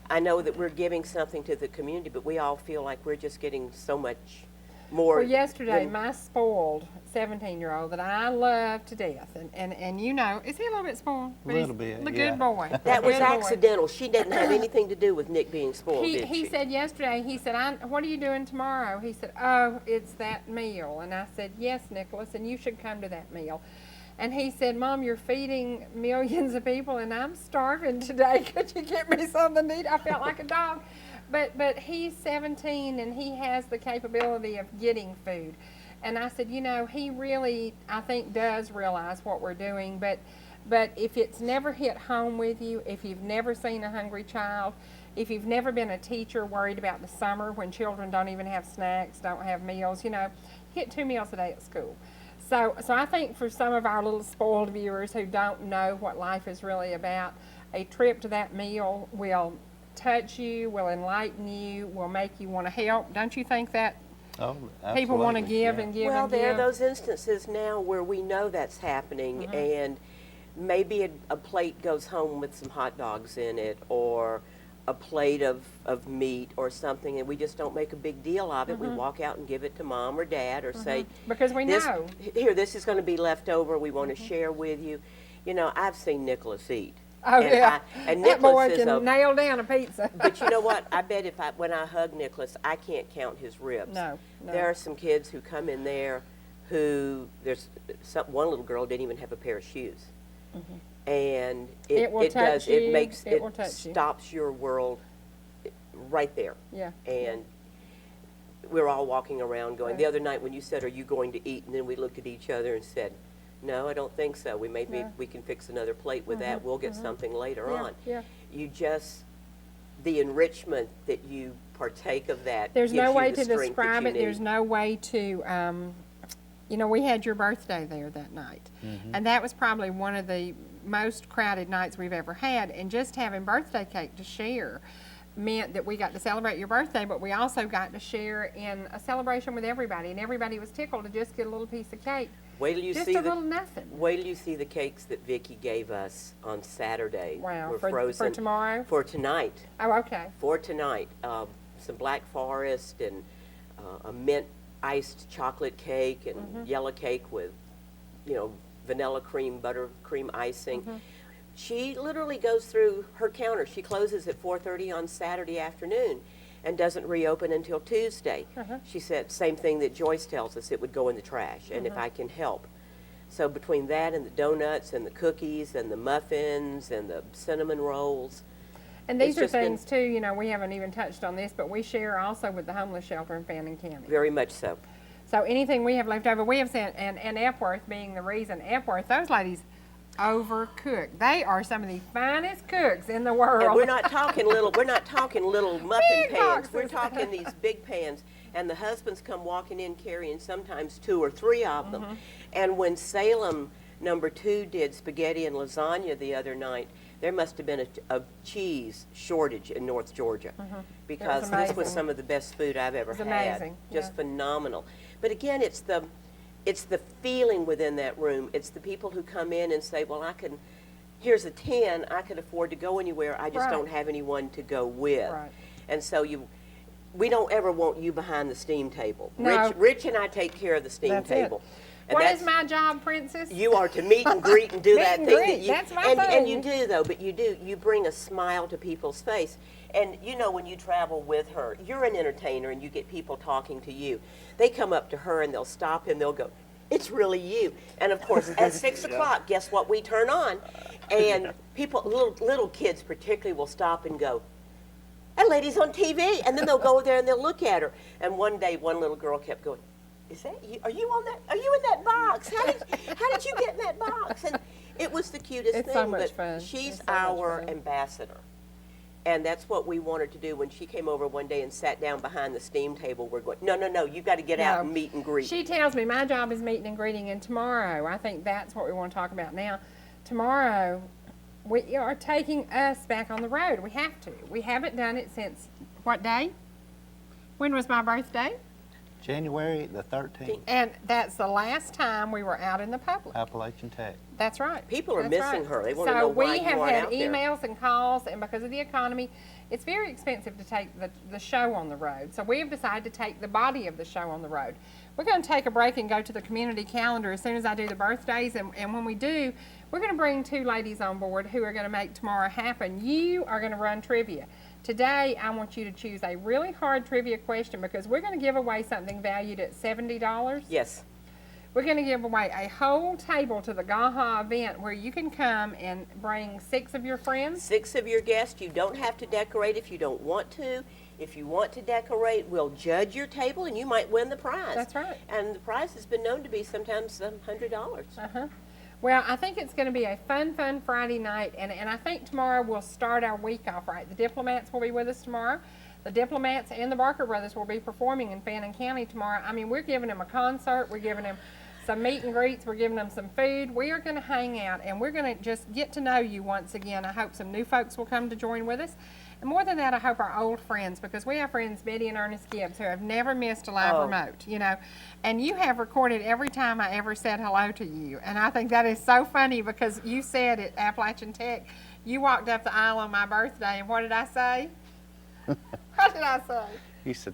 I know that we're giving something to the community, but we all feel like we're just getting so much more. Well, yesterday, than- my spoiled 17-year-old that I love to death, and is he a little bit spoiled? But Little he's bit, the yeah. good boy. That was Good boy. accidental. She didn't have anything to do with Nick being spoiled, did He she? said yesterday, what are you doing tomorrow? He said, oh, it's that meal. And I said, yes, Nicholas, and you should come to that meal. And he said, Mom, you're feeding millions of people, and I'm starving today. Could you get me something to eat? I felt like a dog. But he's 17, and he has the capability of getting food. And I said, you know, he really, I think, does realize what we're doing, but if it's never hit home with you, if you've never seen a hungry child, if you've never been a teacher worried about the summer when children don't even have snacks, don't have meals, you know, you get 2 meals a day at school. So I think for some of our little spoiled viewers who don't know what life is really about, a trip to that meal will touch you, will enlighten you, will make you want to help. Don't you think that? Oh, People want to absolutely, give yeah. and give Well, and there are give. those instances now where we know that's happening, and maybe a plate goes home with some hot dogs in it, or a plate of meat or something, and we just don't make a big deal of it. We walk out and give it to mom or dad, or say, Because we this, know. here, this is going to be left over. We want to share with you. You know, I've seen Nicholas eat. Oh, and yeah. And That boy Nicholas is can a. nail down a pizza. But you know what? I bet when I hug Nicholas, I can't count his ribs. No. There are some kids who come in there who one little girl didn't even have a pair of shoes, and It will touch you. it will touch you. stops your world right there. Yeah. And we're all walking around going. Right. The other night when you said, "Are you going to eat?" and then we looked at each other and said, "No, I don't think so. We can fix another plate with that. We'll get something later Yeah, on." yeah. You just the enrichment that you partake of that. There's gives no you way the to strength that describe you it. There's need. no way to, you know, we had your birthday there that night. And that was probably one of the most crowded nights we've ever had. And just having birthday cake to share meant that we got to celebrate your birthday, but we also got to share in a celebration with everybody. And everybody was tickled to just get a little piece of cake. Wait till you Just see a little nothing. Wait till you see the cakes that Vicki gave us on Saturday. Wow. Were For frozen tomorrow? For tonight. Oh, okay. For tonight. Some Black Forest and a mint iced chocolate cake and yellow cake with, you know, vanilla cream, buttercream icing. She literally goes through her counter. She closes at 4:30 on Saturday afternoon and doesn't reopen until Tuesday. She said same thing that Joyce tells us, it would go in the trash, and if I can help. So between that and the donuts and the cookies and the muffins and the cinnamon rolls. And these It's are just been- things too, you know, we haven't even touched on this, but we share also with the homeless shelter in Fannin County. Very much so. So anything we have left over, we have sent, and Epworth being the reason, Epworth, those ladies overcook. They are some of the finest cooks in the world. And we're not talking little muffin Big pans. We're boxes. talking these big pans. And the husbands come walking in carrying sometimes 2 or 3 of them. And when Salem #2 did spaghetti and lasagna the other night, there must have been a cheese shortage in North Georgia because this was amazing. some of the best food I've ever It's had. amazing, Just yeah. phenomenal. But again, it's the feeling within that room. It's the people who come in and say, well, here's a 10, I can afford to go anywhere, I just Right. don't have anyone to go with. Right. And so we don't ever want you behind the steam table. No. Rich and I take care of the steam That's it. table. And What that's- is my job, Princess? You are to meet and greet and do Meet that and thing greet, that you that's my and thing. you do though, but you bring a smile to people's face. And you know when you travel with her, you're an entertainer and you get people talking to you. They come up to her and they'll stop and they'll go, "It's really you." And of course, at 6 o'clock, guess what we turn on? And people, little kids particularly, will stop and go, "That lady's on TV," and then they'll go there and they'll look at her. And one day, one little girl kept going, "Is that you? Are you on that? Are you in that box? How did you get in that box?" And it was the cutest It's thing. so much but fun. she's It's so much our fun. ambassador, and that's what we wanted to do. When she came over one day and sat down behind the steam table, we're going, "No, you got to get out No. and meet and greet." She tells me my job is meeting and greeting, and tomorrow, I think that's what we want to talk about now. Tomorrow, we are taking us back on the road. We have to. We haven't done it since, what day? When was my birthday? January the 13th, And that's the last time we were out in the public. Appalachian Tech. That's right. People are That's missing right. her. They wanna know why So we you have aren't had out there. emails and calls, and because of the economy, it's very expensive to take the show on the road. So we have decided to take the body of the show on the road. We're going to take a break and go to the community calendar as soon as I do the birthdays, and when we do, we're going to bring 2 ladies on board who are going to make tomorrow happen. You are going to run trivia. Today, I want you to choose a really hard trivia question because we're going to give away something valued at $70. Yes. We're going to give away a whole table to the GAHA event where you can come and bring 6 of your friends. 6 of your guests. You don't have to decorate if you don't want to. If you want to decorate, we'll judge your table and you might win the prize. That's right. And the prize has been known to be sometimes $100. Well, I think it's going to be a fun Friday night, and I think tomorrow we'll start our week off right. The Diplomats will be with us tomorrow. The Diplomats and the Barker Brothers will be performing in Fannin County tomorrow. I mean, we're giving them a concert. We're giving them some meet and greets. We're giving them some food. We are going to hang out, and we're going to just get to know you once again. I hope some new folks will come to join with us. And more than that, I hope our old friends, because we have friends, Betty and Ernest Gibbs, who have never missed a live remote, you know. And you have recorded every time I ever said hello to you. And I think that is so funny because you said at Appalachian Tech, you walked up the aisle on my birthday, and what did I say? What did I say? He said,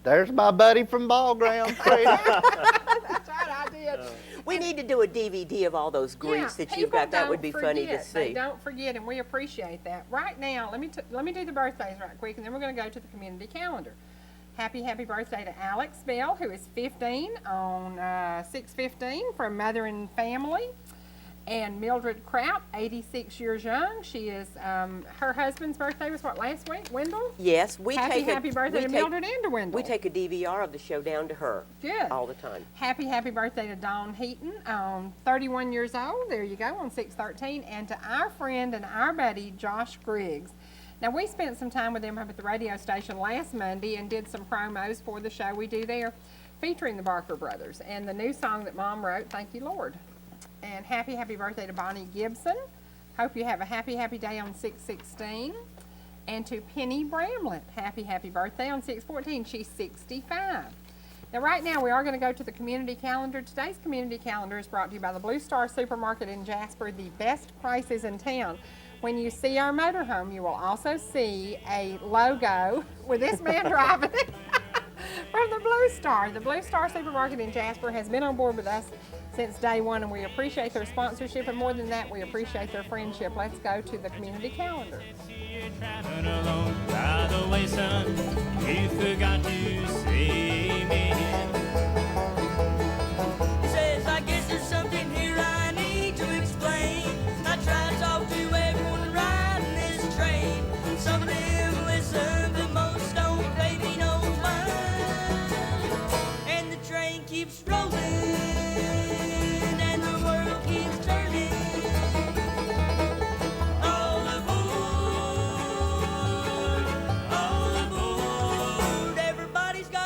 "There's my buddy from ball ground, Freddy." That's right, I did. We need to do a DVD of all those greets that you've people got. That don't would be funny to forget. They see. don't forget, and we appreciate that. Right now, let me do the birthdays right quick, and then we're going to go to the community calendar. Happy birthday to Alex Bell, who is 15 on 6/15 from Mother and Family. And Mildred Kraut, 86 years young. She is, her husband's birthday was what, last week? Wendell? Yes, we take Happy birthday to Mildred and to Wendell. We take a DVR of the show down to her. Good. All the time. Happy birthday to Dawn Heaton, 31 years old. There you go, on 6/13. And to our friend and our buddy, Josh Griggs. Now, we spent some time with him up at the radio station last Monday and did some promos for the show we do there, featuring the Barker Brothers and the new song that Mom wrote, Thank You, Lord. And happy birthday to Bonnie Gibson. Hope you have a happy day on 6/16. And to Penny Bramlett, happy birthday on 6/14. She's 65. Now, right now, we are going to go to the community calendar. Today's community calendar is brought to you by the Blue Star Supermarket in Jasper, the best prices in town. When you see our motorhome, you will also see a logo with this man driving it from the Blue Star. The Blue Star Supermarket in Jasper has been on board with us since day one, and we appreciate their sponsorship, and more than that, we appreciate their friendship. Let's go to the community calendar. Traveling alone. By the way, son, you forgot to say amen. He says, I guess there's something here I need to explain. I try to talk to everyone riding this train. Some of them listen, but most don't pay me no mind. And the train keeps rolling. Everybody's got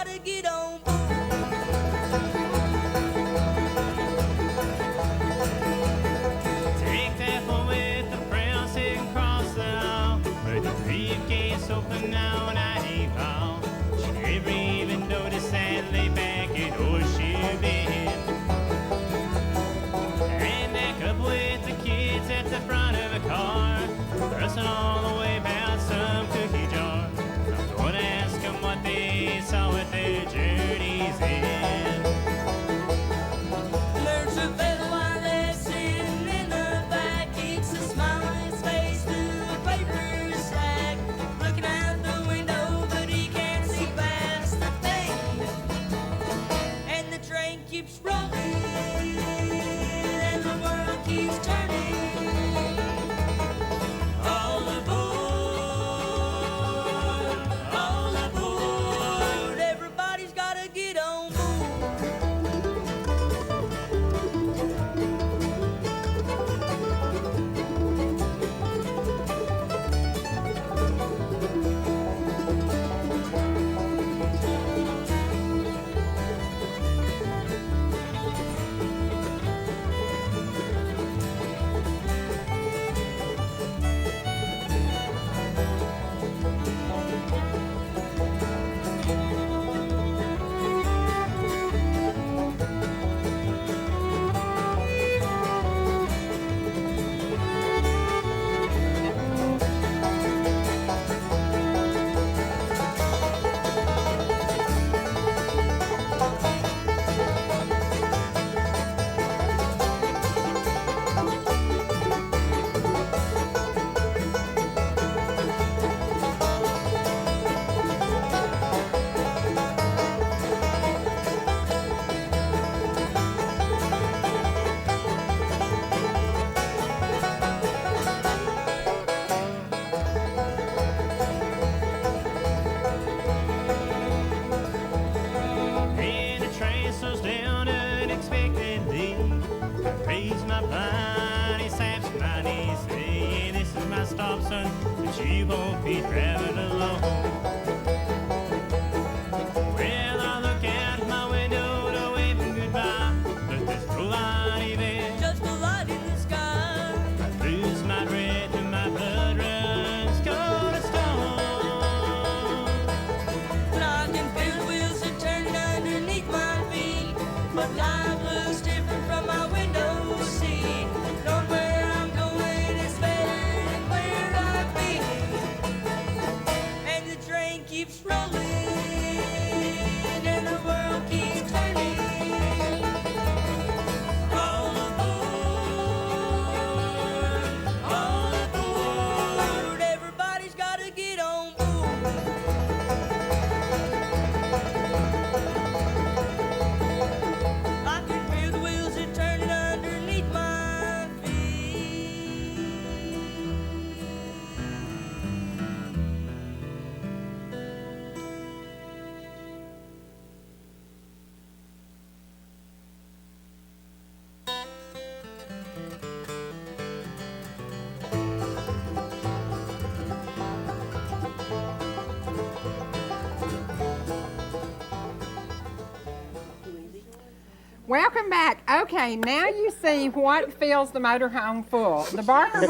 Welcome back. Okay, now you see what fills the motorhome full. The Barker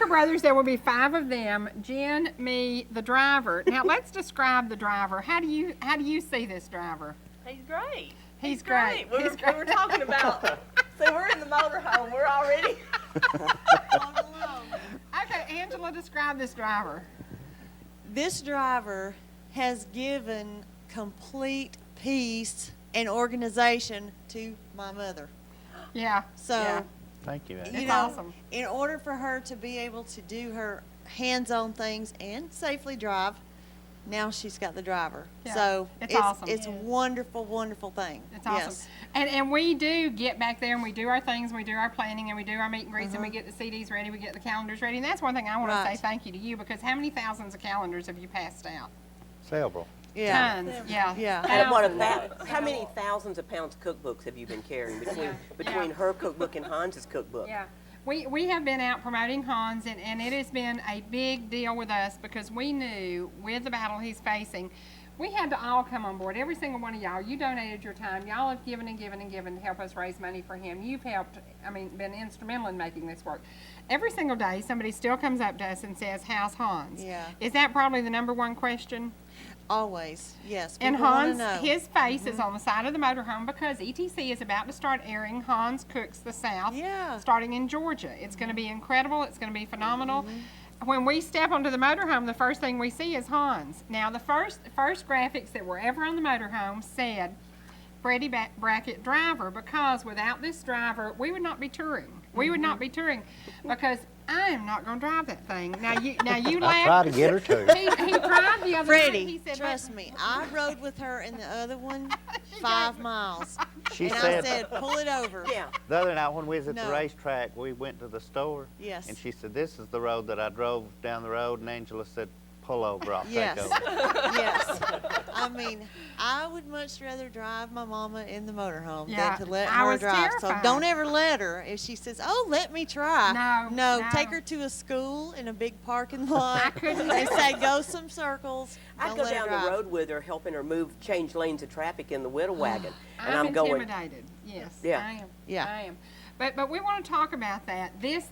brothers, there will be 5 of them, Jen, me, the driver. Now let's describe the driver. How do you see this driver? He's great. He's great. We were talking about, so we're in the motorhome. We're already Okay, Angela, describe this driver. This driver has given complete peace and organization to my mother. Yeah. So, yeah. Thank you, Ann. you It's know, awesome. in order for her to be able to do her hands-on things and safely drive, now she's got the driver. Yeah. So It's awesome. It's a wonderful, wonderful thing. It's awesome. Yes. And we do get back there and we do our things, we do our planning, and we do our meet and greets, and we get the CDs ready, we get the calendars ready. And that's one thing I want to Right. say thank you to you, because how many thousands of calendars have you passed out? Several. Yeah. Tons. Yeah. Yeah. And what Thousands. about, how many thousands of pounds cookbooks have you been carrying between her cookbook and Hans's cookbook? Yeah. We have been out promoting Hans, and it has been a big deal with us because we knew with the battle he's facing, we had to all come on board. Every single one of y'all, you donated your time. Y'all have given and given and given to help us raise money for him. You've helped, been instrumental in making this work. Every single day, somebody still comes up to us and says, "How's Hans?" Yeah. Is that probably the #1 question? Always. Yes. And people wanna Hans, know. his face is on the side of the motorhome because ETC is about to start airing Hans Cooks the South, Yeah. starting in Georgia. It's going to be incredible. It's going to be phenomenal. When we step onto the motorhome, the first thing we see is Hans. Now, the first graphics that were ever on the motorhome said Freddy Brackett driver, because without this driver, we would not be touring. We would not be touring because I am not going to drive that thing. Now you I laugh. tried to get her to. He tried the other night. He Freddie, said, trust me, I rode with her in the other one 5 miles. She And I said, said, pull it over. Yeah. the other night when we was at the No. racetrack, we went to the store. Yes. And she said, "This is the road that I drove down the road." And Angela said, "Pull over, I'll Yes. take over." Yes. I mean, I would much rather drive my mama in the motorhome Yeah, than to let I her was drive. terrified. So don't ever let her. If she says, "Oh, let me try," No, take no. her to a school in a big parking lot I couldn't and do say, "Go some circles." I'd Don't go let her down drive. the road with her, helping her change lanes of traffic in the widow wagon. And I'm I'm going, intimidated. Yes, Yeah. I am. Yeah. I am. But we want to talk about that. This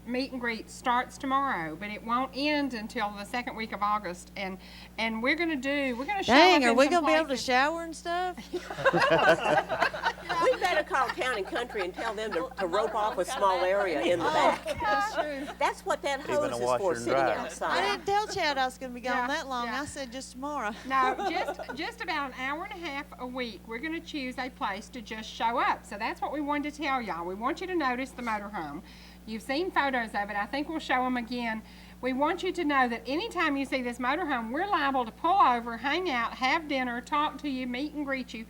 meet and greet starts tomorrow, but it won't end until the 2nd week of August. And we're gonna show up Dang, are in we some going to be able to places. shower and stuff? we better call Town and Country and tell them to rope off a small area in the back. That's true. That's what that Even hose a is washer for, and sitting dryer. I outside. didn't tell Chad I was going to be gone Yeah, that long. yeah. I said just tomorrow. No, just about an hour and a half a week. We're going to choose a place to just show up. So that's what we wanted to tell y'all. We want you to notice the motorhome. You've seen photos of it. I think we'll show them again. We want you to know that anytime you see this motorhome, we're liable to pull over, hang out, have dinner, talk to you, meet and greet you.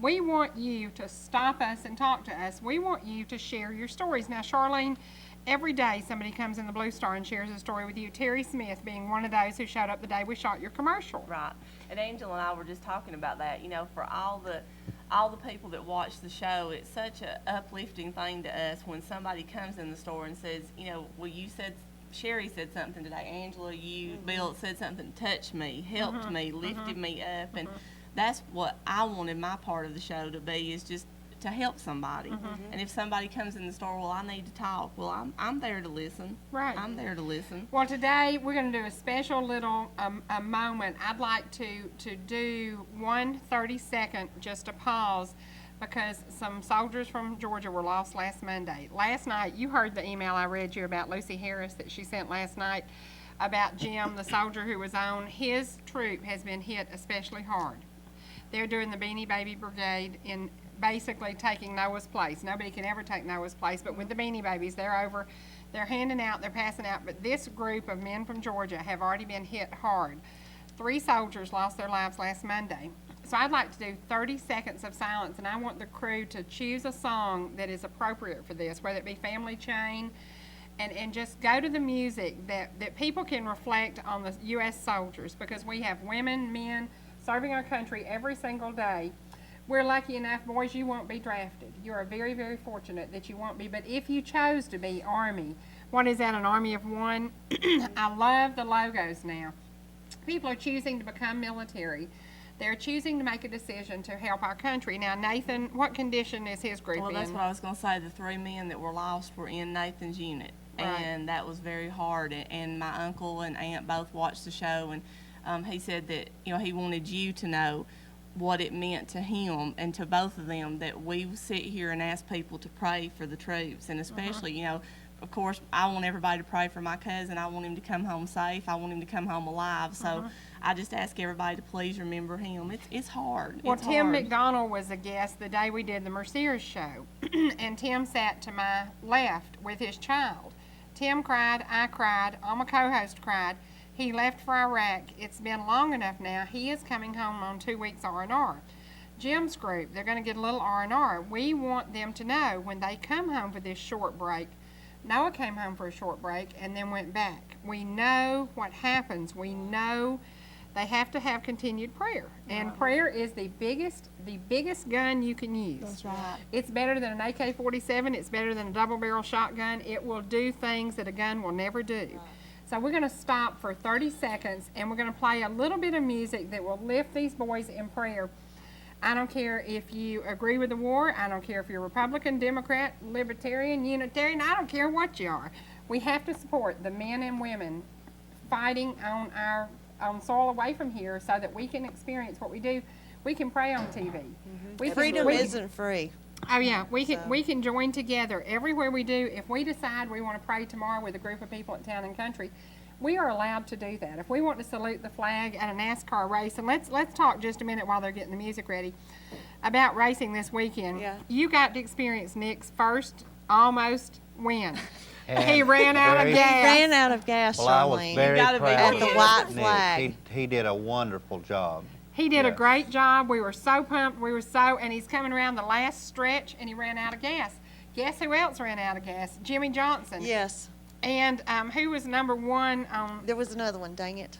We want you to stop us and talk to us. We want you to share your stories. Now, Charlene, every day somebody comes in the Blue Star and shares a story with you. Terry Smith being one of those who showed up the day we shot your commercial. right. And Angela and I were just talking about that. You know, for all the people that watch the show, it's such a uplifting thing to us when somebody comes in the store and says, you know, well, Cherie said something today. Angela, Bill said something, touched me, helped me, lifted me up, and that's what I wanted my part of the show to be, is just to help somebody. And if somebody comes in the store, well, I need to talk. Well, I'm there to listen. Right. I'm there to listen. Well, today we're going to do a special little a moment. I'd like to do 1 30-second, just a pause, because some soldiers from Georgia were lost last Monday. Last night, you heard the email I read you about Lucy Harris that she sent last night about Jim, the soldier who was on. His troop has been hit especially hard. They're doing the Beanie Baby Brigade in basically taking Noah's place. Nobody can ever take Noah's place, but with the Beanie Babies, they're over, they're handing out, they're passing out, but this group of men from Georgia have already been hit hard. 3 soldiers lost their lives last Monday. So I'd like to do 30 seconds of silence, and I want the crew to choose a song that is appropriate for this, whether it be Family Chain, and just go to the music that people can reflect on the U.S. soldiers, because we have women, men serving our country every single day. We're lucky enough, boys, you won't be drafted. You are very, very fortunate that you won't be. But if you chose to be Army, what is that, an Army of one? I love the logos now. People are choosing to become military. They're choosing to make a decision to help our country. Now, Nathan, what condition is his group Well, in? that's what I was going to say. The 3 men that were lost were in Nathan's unit, Right. and that was very hard. And my uncle and aunt both watched the show, and he said that he wanted you to know what it meant to him and to both of them that we sit here and ask people to pray for the troops, and especially of course, I want everybody to pray for my cousin. I want him to come home safe. I want him to come home alive. So I just ask everybody to please remember him. It's hard. Well, it's Tim hard. McDonald was a guest the day we did the Merciers show, and Tim sat to my left with his child. Tim cried, I cried, all my co-host cried. He left for Iraq. It's been long enough now. He is coming home on 2 weeks R&R. Jim's group, they're going to get a little R&R. We want them to know when they come home for this short break. Noah came home for a short break and then went back. We know what happens. We know they have to have continued prayer. And prayer is the biggest gun you can use. That's right. It's better than an AK-47. It's better than a double-barrel shotgun. It will do things that a gun will never do. So we're going to stop for 30 seconds, and we're going to play a little bit of music that will lift these boys in prayer. I don't care if you agree with the war. I don't care if you're Republican, Democrat, Libertarian, Unitarian. I don't care what you are. We have to support the men and women fighting on soil away from here so that we can experience what we do. We can pray on TV. Freedom isn't free. Oh yeah, we can join together everywhere we do. If we decide we want to pray tomorrow with a group of people at Town and Country, we are allowed to do that. If we want to salute the flag at a NASCAR race, and let's talk just a minute while they're getting the music ready about racing this weekend. Yeah. You got to experience Nick's first almost win. And He ran out of very- gas. Ran out of gas, Well, I was Charlene. very gotta be proud At of the kidding. white Nick. flag. He did a wonderful job. He did a Yeah. great job. We were so pumped. And he's coming around the last stretch, and he ran out of gas. Guess who else ran out of gas? Jimmy Johnson. Yes. And who was number one on There was another one, dang it.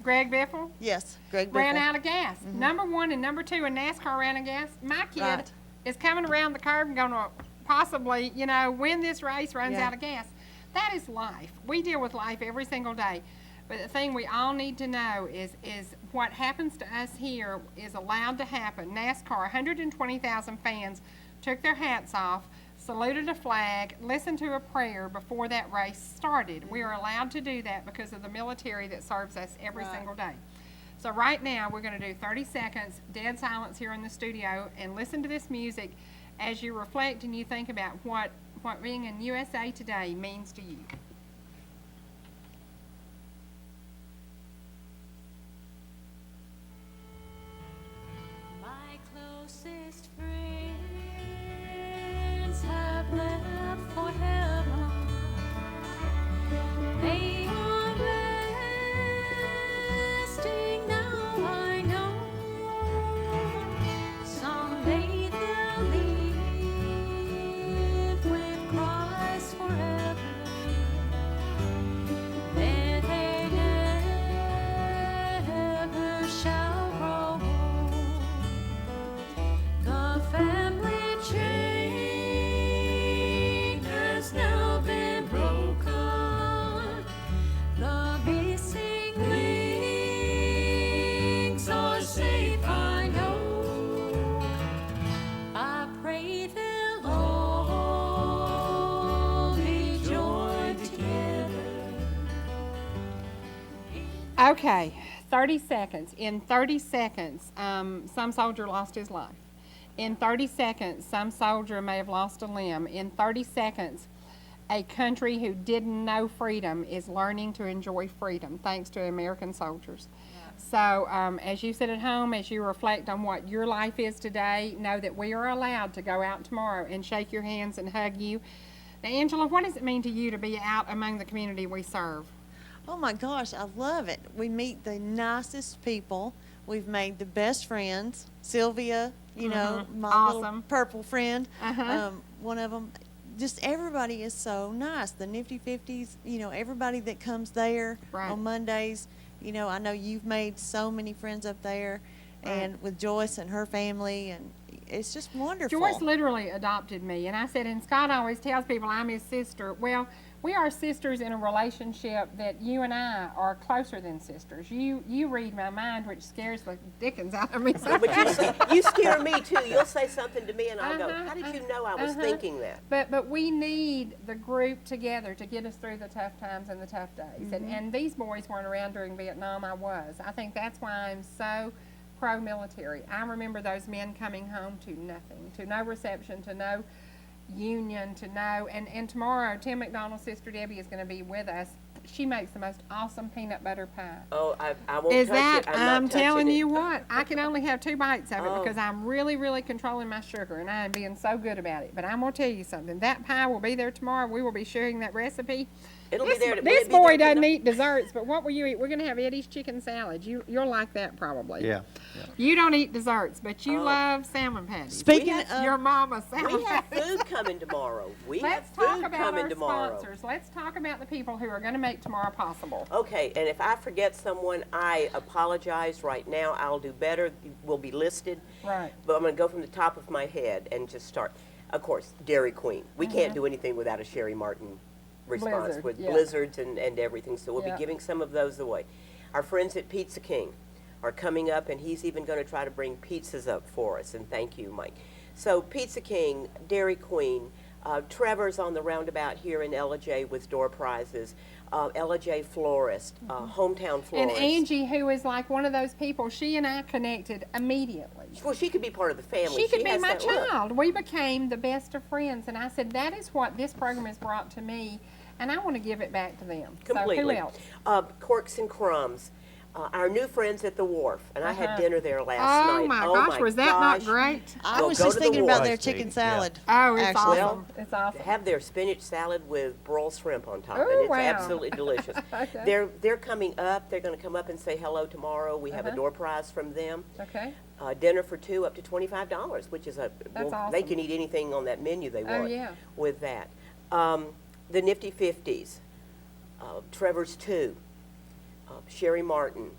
Greg Biffle? Yes, Greg Ran Biffle. out of gas. Number one and number two in NASCAR ran out of gas. My kid Right. is coming around the curve and going to possibly, win this race, runs Yeah. out of gas. That is life. We deal with life every single day. But the thing we all need to know is what happens to us here is allowed to happen. NASCAR, 120,000 fans took their hats off, saluted a flag, listened to a prayer before that race started. We are allowed to do that because of the military that serves us every Right. single day. So right now, we're going to do 30 seconds, dead silence here in the studio, and listen to this music as you reflect and you think about what being in USA Today means to you. My closest friends have left for heaven. They are resting now, I know. Someday they'll live with Christ forever. Then they never shall grow old. The family chain has now been broken. The missing links are safe, I know. I pray they'll all be joined together. Okay, 30 seconds. In 30 seconds, some soldier lost his life. In 30 seconds, some soldier may have lost a limb. In 30 seconds, a country who didn't know freedom is learning to enjoy freedom thanks to American soldiers. So as you sit at home, as you reflect on what your life is today, know that we are allowed to go out tomorrow and shake your hands and hug you. Now, Angela, what does it mean to you to be out among the community we serve? Oh my gosh, I love it. We meet the nicest people. We've made the best friends. Sylvia, my little Awesome. purple friend, Uh-huh. one of them. Just everybody is so nice. The Nifty 50s, everybody that comes there Right. on Mondays. I know you've made so many friends up there, and with Joyce and her family, and it's just wonderful. Joyce literally adopted me, and I said, and Scott always tells people I'm his sister. Well, we are sisters in a relationship that you and I are closer than sisters. You read my mind, which scares the dickens out of me. But you scare me too. You'll say something to me and I'll go, how did you know I was thinking that? But we need the group together to get us through the tough times and the tough days. And these boys weren't around during Vietnam. I was. I think that's why I'm so pro-military. I remember those men coming home to nothing, to no reception, to no union, to no, and tomorrow Tim McDonald's sister Debbie is going to be with us. She makes the most awesome peanut butter pie. Oh, I won't Is touch that, it. I'm not telling touching you it. what, I can only have 2 bites of it Oh. because I'm really, really controlling my sugar, and I am being so good about it. But I'm going to tell you something. That pie will be there tomorrow. We will be sharing that recipe. It'll This, be there. this boy doesn't eat desserts, but what will you eat? We're going to have Eddie's chicken salad. You'll like that probably. Yeah. You don't eat desserts, but you Oh. love salmon patties. Speaking have- of, Your mama's salmon We have patties. food coming tomorrow. We Let's have talk food about coming our tomorrow. sponsors. Let's talk about the people who are going to make tomorrow possible. Okay, and if I forget someone, I apologize right now. I'll do better. Will be listed. Right. But I'm going to go from the top of my head and just start. Of course, Dairy Queen. We can't do anything without a Cherie Martin response Blizzard, with yeah. blizzards and everything. So we'll Yeah. be giving some of those away. Our friends at Pizza King are coming up, and he's even going to try to bring pizzas up for us. And thank you, Mike. So Pizza King, Dairy Queen, Trevor's on the roundabout here in Ella J with door prizes. Ella J Florist, Hometown Florist. And Angie, who is like one of those people, she and I connected immediately. Well, she could be part of the family. She could be has my that look. child. We became the best of friends, and I said, that is what this program has brought to me, and I want to give it back to them. Completely. So who else? Corks and Crumbs. Our new friends at the Wharf, and I had dinner there last Oh night. my gosh, was that not great? I Well, was go just to the thinking about Wharf. their chicken salad. Oh, it's actually. awesome. It's awesome. Have their spinach salad with broiled shrimp on top, Ooh, and it's wow. absolutely delicious. Okay. They're coming up. They're going to come up and say hello tomorrow. We have a door prize from them. Okay. Dinner for 2 up to $25, which is That's they awesome. can eat anything on that menu they Oh, want yeah. with that. The Nifty 50s, Trevor's 2, Cherie Martin,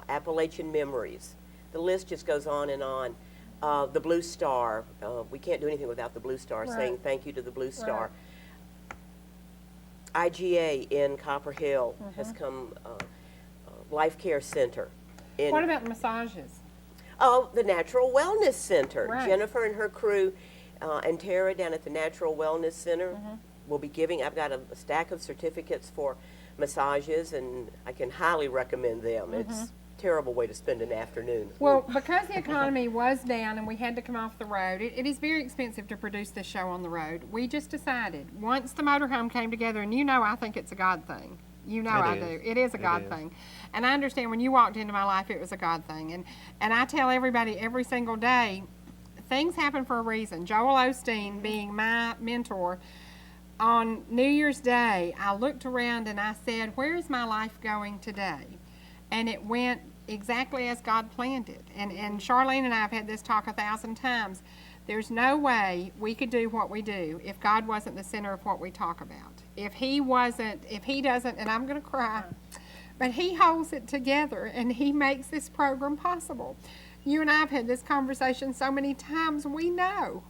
Appalachian Memories. The list just goes on and on. The Blue Star, we can't do anything without the Blue Star, Right. saying thank you to the Blue Star. IGA in Copper Hill has come, Life Care Center. In, What about massages? Oh, the Natural Wellness Center. Right. Jennifer and her crew and Tara down at the Natural Wellness Center will be giving, I've got a stack of certificates for massages, and I can highly recommend them. It's a terrible way to spend an afternoon. Well, because the economy was down and we had to come off the road, it is very expensive to produce this show on the road. We just decided, once the motorhome came together, and you know I think it's a God thing. You know I do. It is a God thing. And I understand when you walked into my life, it was a God thing. And I tell everybody every single day, things happen for a reason. Joel Osteen being my mentor, on New Year's Day, I looked around and I said, where is my life going today? And it went exactly as God planned it. And Charlene and I have had this talk 1,000 times. There's no way we could do what we do if God wasn't the center of what we talk about. If he doesn't, and I'm going to cry, but he holds it together and he makes this program possible. You and I have had this conversation so many times. We know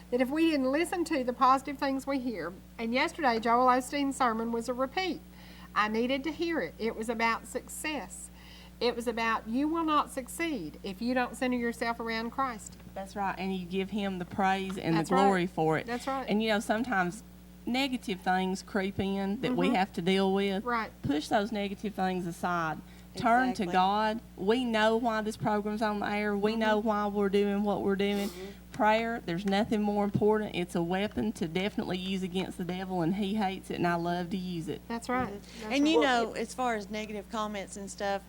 that if we didn't listen to the positive things we hear, and yesterday Joel Osteen's sermon was a repeat. I needed to hear it. It was about success. It was about you will not succeed if you don't center yourself around Christ. That's right, and you give him the praise and That's the glory right. for it. That's right. And you know, sometimes negative things creep in that we have to deal with. Right. Push those negative things aside. Turn to Exactly. God. We know why this program's on the air. We know why we're doing what we're doing. Prayer, there's nothing more important. It's a weapon to definitely use against the devil, and he hates it, and I love to use it. That's right. That's And right. you know, as far as negative comments and stuff,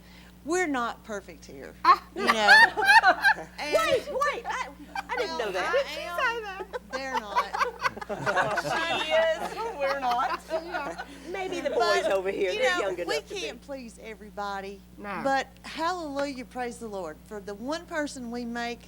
we're not perfect here. Ah. You know. And, Wait, I didn't know that. I am. They're not. She is. We're not. Maybe the boys But, over here, you they're know, young enough we to be. can't please everybody. No. But hallelujah, praise the Lord. For the one person we make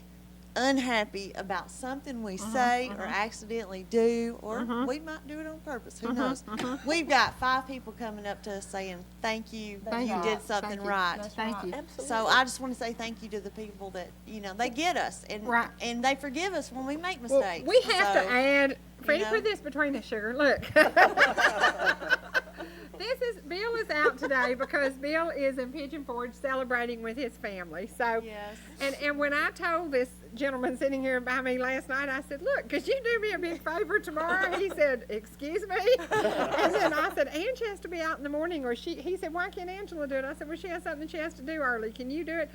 unhappy about something we say or accidentally do, or we might do it on purpose, who knows. We've got 5 people coming up to us saying, thank you, you did something Thank you. right. Thank you. Absolutely. So I just want to say thank you to the people that, they get us, and Right. and they forgive us when we make Well, mistakes. we have So, to add, Freddie, know. put this between us, sugar. Look. Bill is out today because Bill is in Pigeon Forge celebrating with his family. So, Yes. and when I told this gentleman sitting here by me last night, I said, look, could you do me a big favor tomorrow? He said, excuse me? And then I said, Ange has to be out in the morning, or he said, why can't Angela do it? I said, well, she has something she has to do early. Can you do it?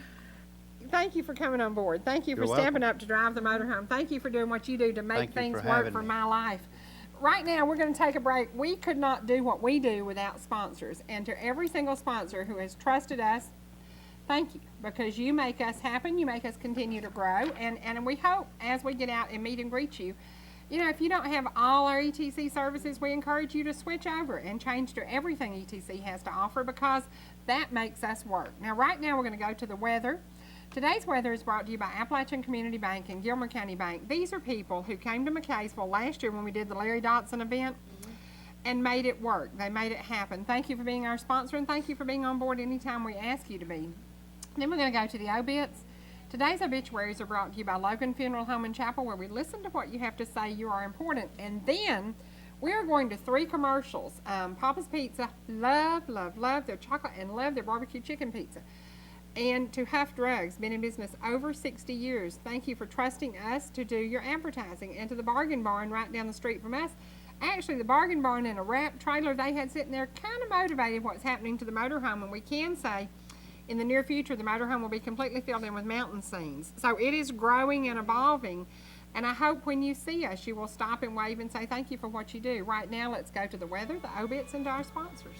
Thank you for coming on board. Thank you for You're stepping welcome. up to drive the motorhome. Thank you for doing what you do to make Thank you things for work having for me. my life. Right now, we're going to take a break. We could not do what we do without sponsors. And to every single sponsor who has trusted us, thank you, because you make us happen. You make us continue to grow. And we hope as we get out and meet and greet you, if you don't have all our ETC services, we encourage you to switch over and change to everything ETC has to offer, because that makes us work. Now, right now, we're going to go to the weather. Today's weather is brought to you by Appalachian Community Bank and Gilmer County Bank. These are people who came to McKaysville last year when we did the Larry Dotson event and made it work. They made it happen. Thank you for being our sponsor, and thank you for being on board anytime we ask you to be. Then we're going to go to the obits. Today's obituaries are brought to you by Logan Funeral Home and Chapel, where we listen to what you have to say. You are important. And then we are going to 3 commercials. Papa's Pizza, love their chocolate and love their barbecue chicken pizza. And to Huff Drugs, been in business over 60 years. Thank you for trusting us to do your advertising. And to the Bargain Barn right down the street from us. Actually, the Bargain Barn and a wrap trailer they had sitting there kind of motivated what's happening to the motorhome. And we can say in the near future, the motorhome will be completely filled in with mountain scenes. So it is growing and evolving. And I hope when you see us, you will stop and wave and say thank you for what you do. Right now, let's go to the weather, the obits, and to our sponsors.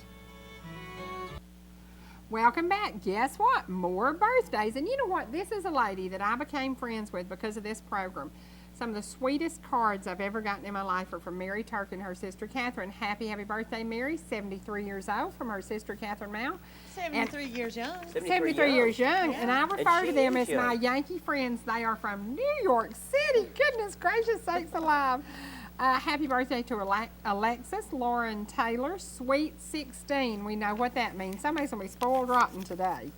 Welcome back. Guess what? More birthdays. And you know what? This is a lady that I became friends with because of this program. Some of the sweetest cards I've ever gotten in my life are from Mary Turk and her sister Catherine. Happy birthday, Mary. 73 years old, from her sister Catherine Mount. 73 years young. 73 years young. And I refer to she them is as my young. Yankee friends. They are from New York City. Goodness gracious sakes alive. Happy birthday to Alexis Lauren Taylor, sweet 16. We know what that means. Somebody's going to be spoiled rotten today.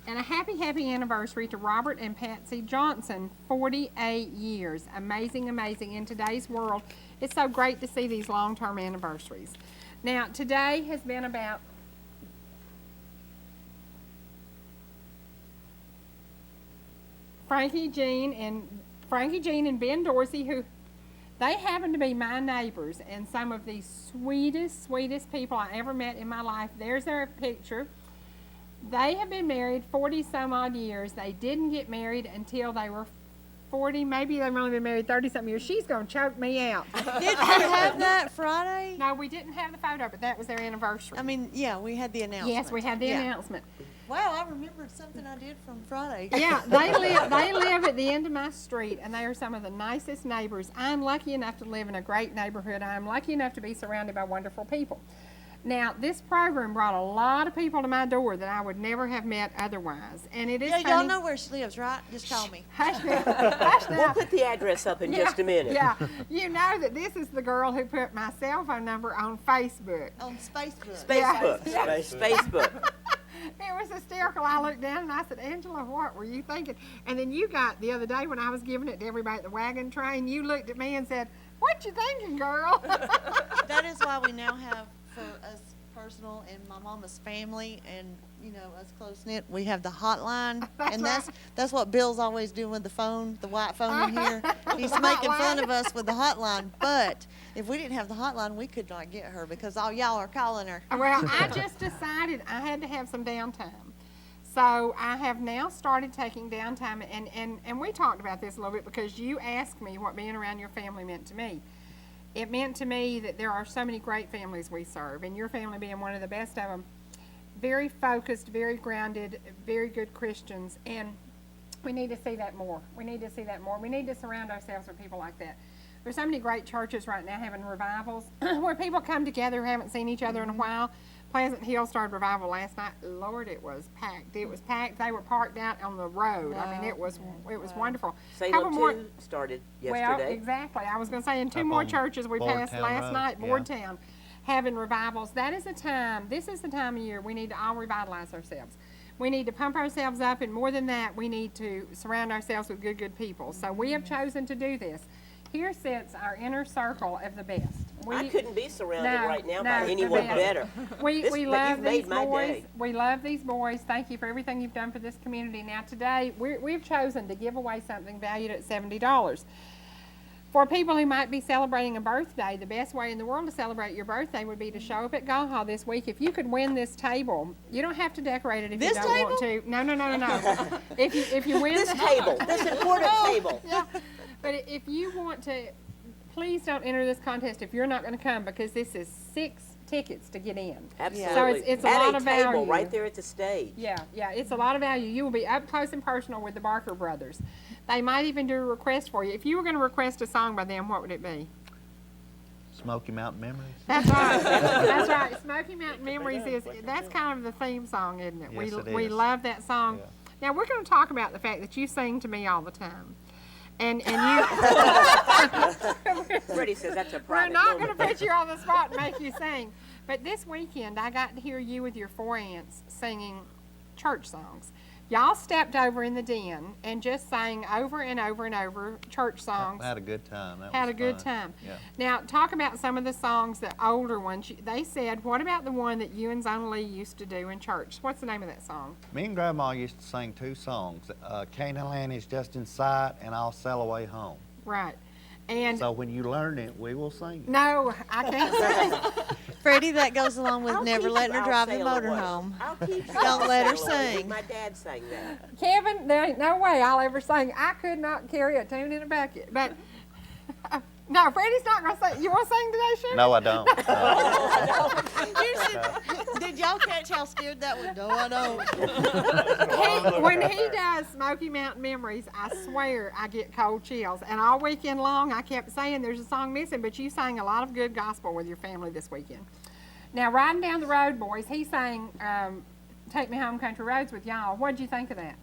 And a happy anniversary to Robert and Patsy Johnson, 48 years. Amazing. In today's world, it's so great to see these long-term anniversaries. Now, today has been about Frankie Jean and Ben Dorsey, who they happen to be my neighbors and some of the sweetest people I ever met in my life. There's their picture. They have been married 40 some odd years. They didn't get married until they were 40. Maybe they've only been married 30 something years. She's going to choke me out. Didn't we have that Friday? No, we didn't have the photo, but that was their anniversary. I mean, yeah, we had the announcement. Yes, we had the Yeah. announcement. Wow, I remembered something I did from Friday. Yeah, they live at the end of my street, and they are some of the nicest neighbors. I'm lucky enough to live in a great neighborhood. I'm lucky enough to be surrounded by wonderful people. Now, this program brought a lot of people to my door that I would never have met otherwise, and it is Yeah, funny. y'all know where she lives, right? Just call me. Hush now, hush now. We'll put the address up in just a minute. Yeah, you know that this is the girl who put my cell phone number on Facebook. On Facebook. Facebook. Yeah. Facebook. It was hysterical. I looked down and I said, Angela, what were you thinking? And then you got, the other day when I was giving it to everybody at the wagon train, you looked at me and said, what you thinking, girl? That is why we now have, for us personal and my mama's family and, you know, us close-knit, we have the hotline. That's And right. that's what Bill's always doing with the phone, the white phone in here. He's The making hotline. fun of us with the hotline. But if we didn't have the hotline, we could not get her because all y'all are calling her. Well, I just decided I had to have some downtime. So I have now started taking downtime, and we talked about this a little bit because you asked me what being around your family meant to me. It meant to me that there are so many great families we serve, and your family being one of the best of them. Very focused, very grounded, very good Christians, and we need to see that more. We need to see that more. We need to surround ourselves with people like that. There's so many great churches right now having revivals where people come together who haven't seen each other in a while. Pleasant Hill started revival last night. Lord, it was packed. It was packed. They were parked out on the road. I mean, it was wonderful. Salem 2 started yesterday. Well, exactly. I was going to say, in two Up more on churches we passed Boardtown last Road, night, yeah. Boardtown, having revivals. That is the time. This is the time of year we need to all revitalize ourselves. We need to pump ourselves up, and more than that, we need to surround ourselves with good people. So we have chosen to do this. Here sits our inner circle of the best. I couldn't be surrounded No, right now no, by the anyone best. better. We This- love you've made these my boys. day. We love these boys. Thank you for everything you've done for this community. Now today, we've chosen to give away something valued at $70. For people who might be celebrating a birthday, the best way in the world to celebrate your birthday would be to show up at Gaha this week. If you could win this table, you don't have to decorate it if This you don't want to. No. If you win This the table, this important table. yeah. But if you want to, please don't enter this contest if you're not going to come, because this is 6 tickets to get in. Absolutely. So it's a at lot a of table value. right there at the stage. Yeah, it's a lot of value. You will be up close and personal with the Barker brothers. They might even do a request for you. If you were going to request a song by them, what would it be? Smoky Mountain Memories. That's right. That's right. Smoky Mountain Memories that's kind of the theme song, isn't it? Yes, it We is. love that song. Yeah. Now we're going to talk about the fact that you sing to me all the time. And you Freddie says that's a We're private not going moment. to put you on the spot and make you sing. But this weekend, I got to hear you with your 4 aunts singing church songs. Y'all stepped over in the den and just sang over and over and over church songs. Had a good time. That Had was a good fun. time. Yeah. Now, talk about some of the songs, the older ones. They said, what about the one that you and Zona Lee used to do in church? What's the name of that song? Me and Grandma used to sing 2 songs. Canaan Land is just in sight, and I'll sail away home. Right. And So when you learn it, we will sing it. no, I can't sing. Freddie, that goes along with I'll never keep letting you, her I'll drive the sail away. motorhome. I'll keep you, Don't I'll let her sail away. sing. My dad sang that. Kevin, there ain't no way I'll ever sing. I could not carry a tune in a bucket. But no, Freddie's not going to sing. You want to sing today, Cherie? No, I don't. Did y'all catch how scared that was? No, I don't. When he does Smoky Mountain Memories, I swear I get cold chills. And all weekend long, I kept saying there's a song missing, but you sang a lot of good gospel with your family this weekend. Now, riding down the road, boys, he sang Take Me Home Country Roads with y'all. What did you think of that?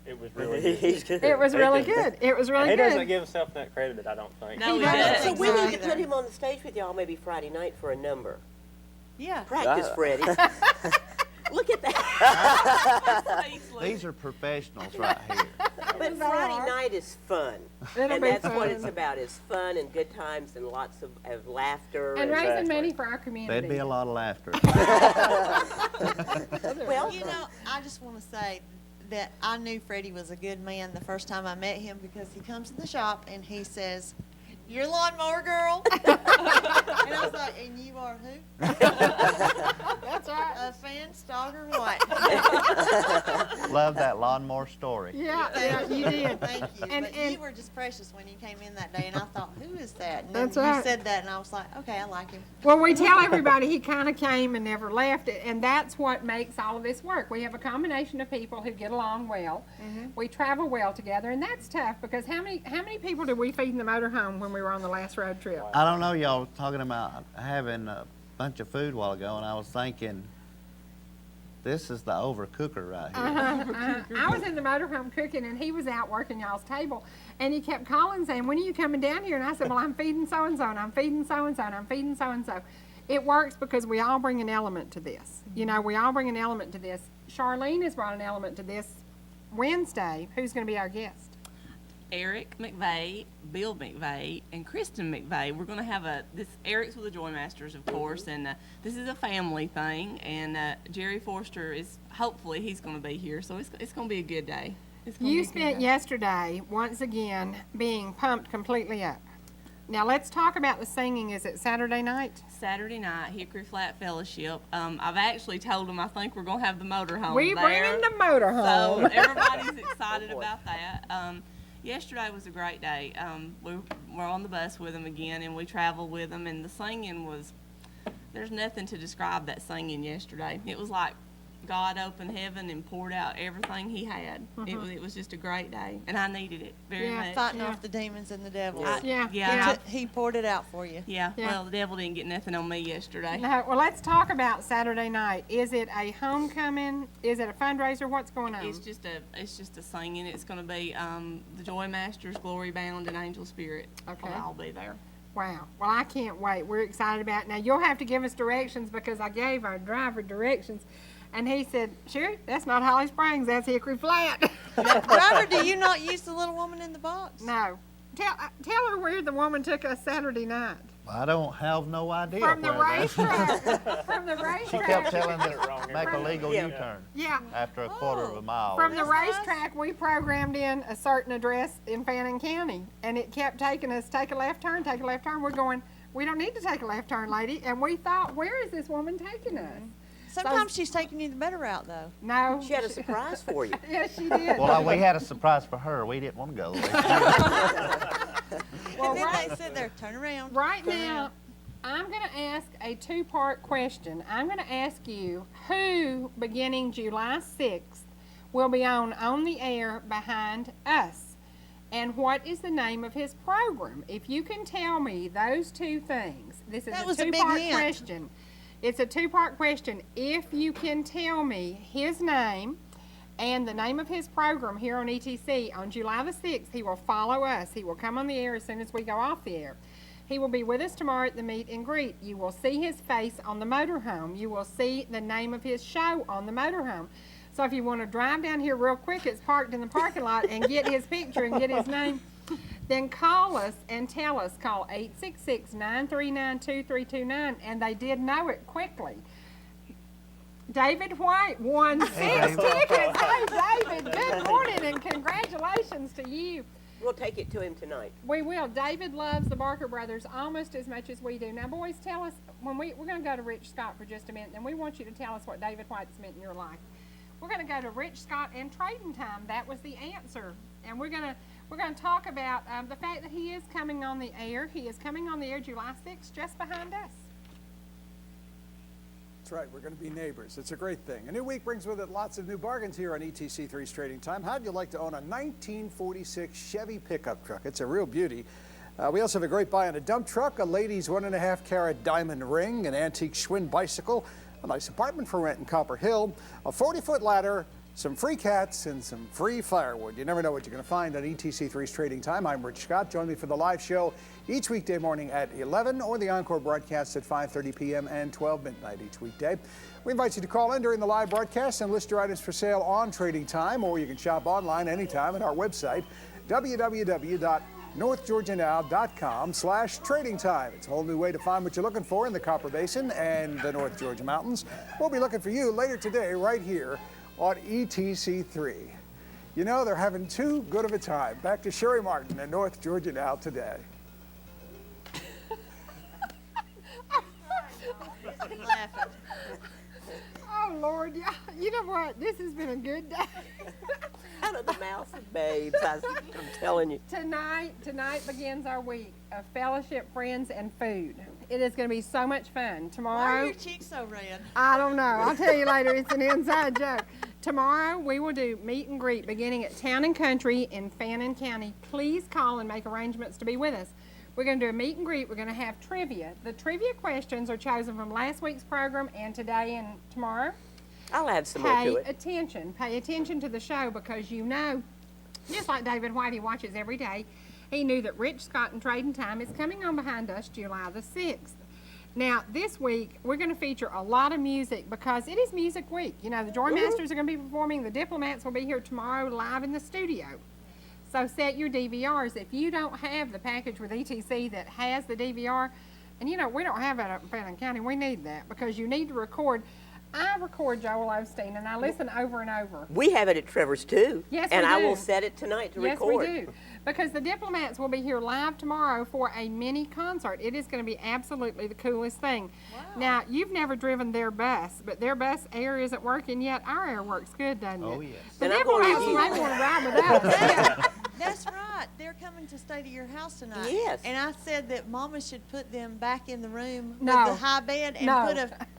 It was really good. It was really good. It was really He doesn't good. give himself that credit, I don't think. No, He we doesn't. didn't. So we so need to either. put him on the stage with y'all maybe Friday night for a number. Yeah. Practice, Ah. Freddie. Look at that. These are professionals right here. But Friday night is fun. It'll And be that's what fun. it's about, is fun and good times and lots of laughter. And raising Exactly. money for our community. There'd be a lot of laughter. Well, You know, I just want to say that I knew Freddie was a good man the first time I met him, because he comes in the shop and he says, "You're a lawnmower girl." And I was like, "And you are who?" That's right. A fan, stalk, or what? Love that lawnmower story. Yeah, you did. Thank you. And- But and- you were just precious when you came in that day, and I thought, who is that? And That's then right. you said that, and I was like, okay, I like him. Well, we tell everybody he kind of came and never left, and that's what makes all of this work. We have a combination of people who get along well. We travel well together, and that's tough, because how many people did we feed in the motorhome when we were on the last road trip? I don't know, y'all was talking about having a bunch of food a while ago, and I was thinking, this is the overcooker right here. I was in the motorhome cooking, and he was out working y'all's table, and he kept calling saying, "When are you coming down here?" And I said, "Well, I'm feeding so-and-so, and I'm feeding so-and-so, and I'm feeding so-and-so." It works because we all bring an element to this. You know, we all bring an element to this. Charlene has brought an element to this Wednesday. Who's going to be our guest? Eric McVeigh, Bill McVeigh, and Kristen McVeigh. We're going to have Eric's with the Joymasters, of course, and this is a family thing, and Jerry Forster he's going to be here, so it's going to be a good day. It's gonna be You a good spent day. yesterday, once again, being pumped completely up. Now, let's talk about the singing. Is it Saturday night? Saturday night, Hickory Flat Fellowship. I've actually told them I think we're going to have the motorhome We there. bringing the motorhome. So everybody's excited about that. Yesterday was a great day. We were on the bus with them again, and we traveled with them, and the singing was, there's nothing to describe that singing yesterday. It was like God opened heaven and poured out everything He had. It was just a great day, and I needed it very much. Fighting off the demons and the devils. Yeah. He poured it out for you. Yeah. Well, the devil didn't get nothing on me yesterday. No, well, let's talk about Saturday night. Is it a homecoming? Is it a fundraiser? What's going on? It's just a singing. It's going to be the Joy Masters, Glory Bound, and Angel Spirit. Okay. Will all be there. Wow. Well, I can't wait. We're excited about it. Now, you'll have to give us directions because I gave our driver directions, and he said, Cherie, that's not Holly Springs, that's Hickory Flat. Driver, do you not use the little woman in the box? No. Tell her where the woman took us Saturday night. I don't have no idea. From the where that- racetrack. From the She racetrack. kept telling us to make a legal U-turn Yeah. after a quarter of a mile. From the That's nice. racetrack, we programmed in a certain address in Fannin County, and it kept taking us, take a left turn, take a left turn. We're going, we don't need to take a left turn, lady. And we thought, where is this woman taking us? Sometimes she's taking you the better route, though. No. She had a surprise for you. Yes, she did. Well, we had a surprise for her. We didn't want to go there. Well, And then right- they sit there, turn around. Right turn now, around. I'm going to ask a two-part question. I'm going to ask you who, beginning July 6th, will be on the air behind us, and what is the name of his program? If you can tell me those two things, this is That a was a big two-part hint. question. It's a two-part question. If you can tell me his name and the name of his program here on ETC on July the 6th, he will follow us. He will come on the air as soon as we go off the air. He will be with us tomorrow at the meet and greet. You will see his face on the motorhome. You will see the name of his show on the motorhome. So if you want to drive down here real quick, it's parked in the parking lot, and get his picture and get his name, then call us and tell us. Call 866-939-2329, and they did know it quickly. David White won 6 tickets. Hey, David, good morning and congratulations to you. We'll take it to him tonight. We will. David loves the Barker brothers almost as much as we do. Now, boys, tell us, when we're going to go to Rich Scott for just a minute, and we want you to tell us what David White's meant in your life. We're going to go to Rich Scott and Trading Time. That was the answer. And we're going to talk about the fact that he is coming on the air. He is coming on the air July 6th, just behind us. That's right, we're going to be neighbors. It's a great thing. A new week brings with it lots of new bargains here on ETC3's Trading Time. How'd you like to own a 1946 Chevy pickup truck? It's a real beauty. We also have a great buy on a dump truck, a lady's 1.5 carat diamond ring, an antique Schwinn bicycle, a nice apartment for rent in Copper Hill, a 40-foot ladder, some free cats, and some free firewood. You never know what you're going to find on ETC3's Trading Time. I'm Rich Scott. Join me for the live show each weekday morning at 11 or the encore broadcast at 5:30 p.m. and 12 midnight each weekday. We invite you to call in during the live broadcast and list your items for sale on Trading Time, or you can shop online anytime at our website, www.northgeorgianow.com/trading time. It's a whole new way to find what you're looking for in the Copper Basin and the North Georgia Mountains. We'll be looking for you later today right here on ETC3. You know, they're having too good of a time. Back to Cherie Martin in North Georgia Now today. Laughing. Oh, Lord, yeah. You know what? This has been a good day. Out of the mouths of babes, I'm telling you. Tonight begins our week of fellowship, friends, and food. It is going to be so much fun. Why Tomorrow, are your cheeks so red? I don't know. I'll tell you later. It's an inside joke. Tomorrow, we will do meet and greet beginning at Town and Country in Fannin County. Please call and make arrangements to be with us. We're going to do a meet and greet. We're going to have trivia. The trivia questions are chosen from last week's program and today and tomorrow. I'll add some more to Pay it. attention. Pay attention to the show because you know, just like David White, he watches every day. He knew that Rich Scott and Trading Time is coming on behind us July the 6th. Now, this week, we're going to feature a lot of music because it is Music Week. You know, the Joy Masters are going to be performing. The Diplomats will be here tomorrow live in the studio. So set your DVRs. If you don't have the package with ETC that has the DVR, and you know, we don't have it up in Fannin County, we need that because you need to record. I record Joel Osteen and I listen over and over. We have it at Trevor's too. Yes, and we I do. will set it tonight to Yes, record. we do. Because the Diplomats will be here live tomorrow for a mini concert. It is going to be absolutely the coolest thing. Wow. Now, you've never driven their bus, but their bus air isn't working yet. Our air works good, doesn't it? Oh, yes. The And I'm gonna Diplomats use- may want to ride with us. Yeah. That's right. They're coming to stay to your house tonight. Yes. And I said that Mama should put them back in the room No. with the high bed and No. put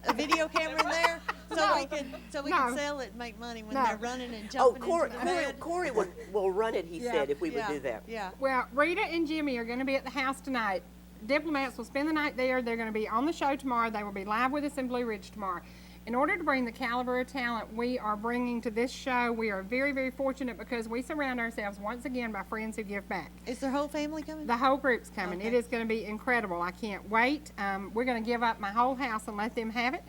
a video camera in there so we can No. sell it and make money when No. they're running and Oh, jumping Corey, into the bed. Corey will run it, he Yeah. said, if we would Yeah, do that. Yeah. Well, Rita and Jimmy are going to be at the house tonight. Diplomats will spend the night there. They're going to be on the show tomorrow. They will be live with us in Blue Ridge tomorrow. In order to bring the caliber of talent we are bringing to this show, we are very, very fortunate because we surround ourselves once again by friends who give back. Is their whole family coming? The whole group's coming. Okay. It is going to be incredible. I can't wait. We're going to give up my whole house and let them have it.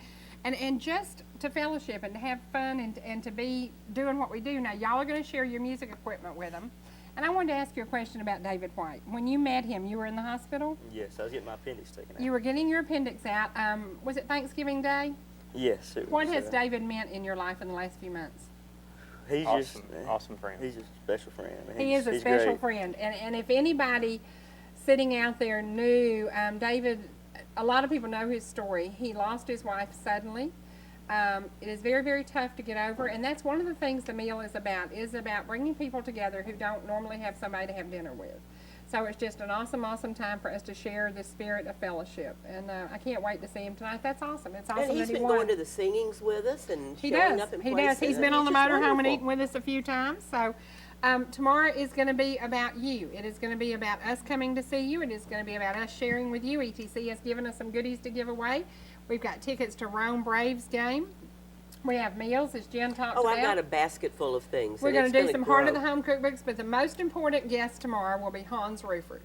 And just to fellowship and to have fun and to be doing what we do. Now, y'all are going to share your music equipment with them. And I wanted to ask you a question about David White. When you met him, you were in the hospital? Yes, I was getting my appendix taken out. You were getting your appendix out. Was it Thanksgiving Day? Yes, it What was. has David meant in your life in the last few months? He's Awesome friend. He's just a special friend. He is a He's special great. friend. And if anybody sitting out there knew, David, a lot of people know his story. He lost his wife suddenly. It is very, very tough to get over, and that's one of the things the meal is about bringing people together who don't normally have somebody to have dinner with. So it's just an awesome, awesome time for us to share the spirit of fellowship, and I can't wait to see him tonight. That's awesome. It's awesome And he's that he been won. going to the singings with us and He showing does. up in He places. does. He's been on the just motorhome and wonderful. eaten with us a few times. So tomorrow is going to be about you. It is going to be about us coming to see you. It is going to be about us sharing with you. ETC has given us some goodies to give away. We've got tickets to Rome Braves game. We have meals, as Jen talked Oh, about. I've got a basket full of things. We're and going it's to do gonna some Heart of grow. the Home cookbooks, but the most important guest tomorrow will be Hans Rufert.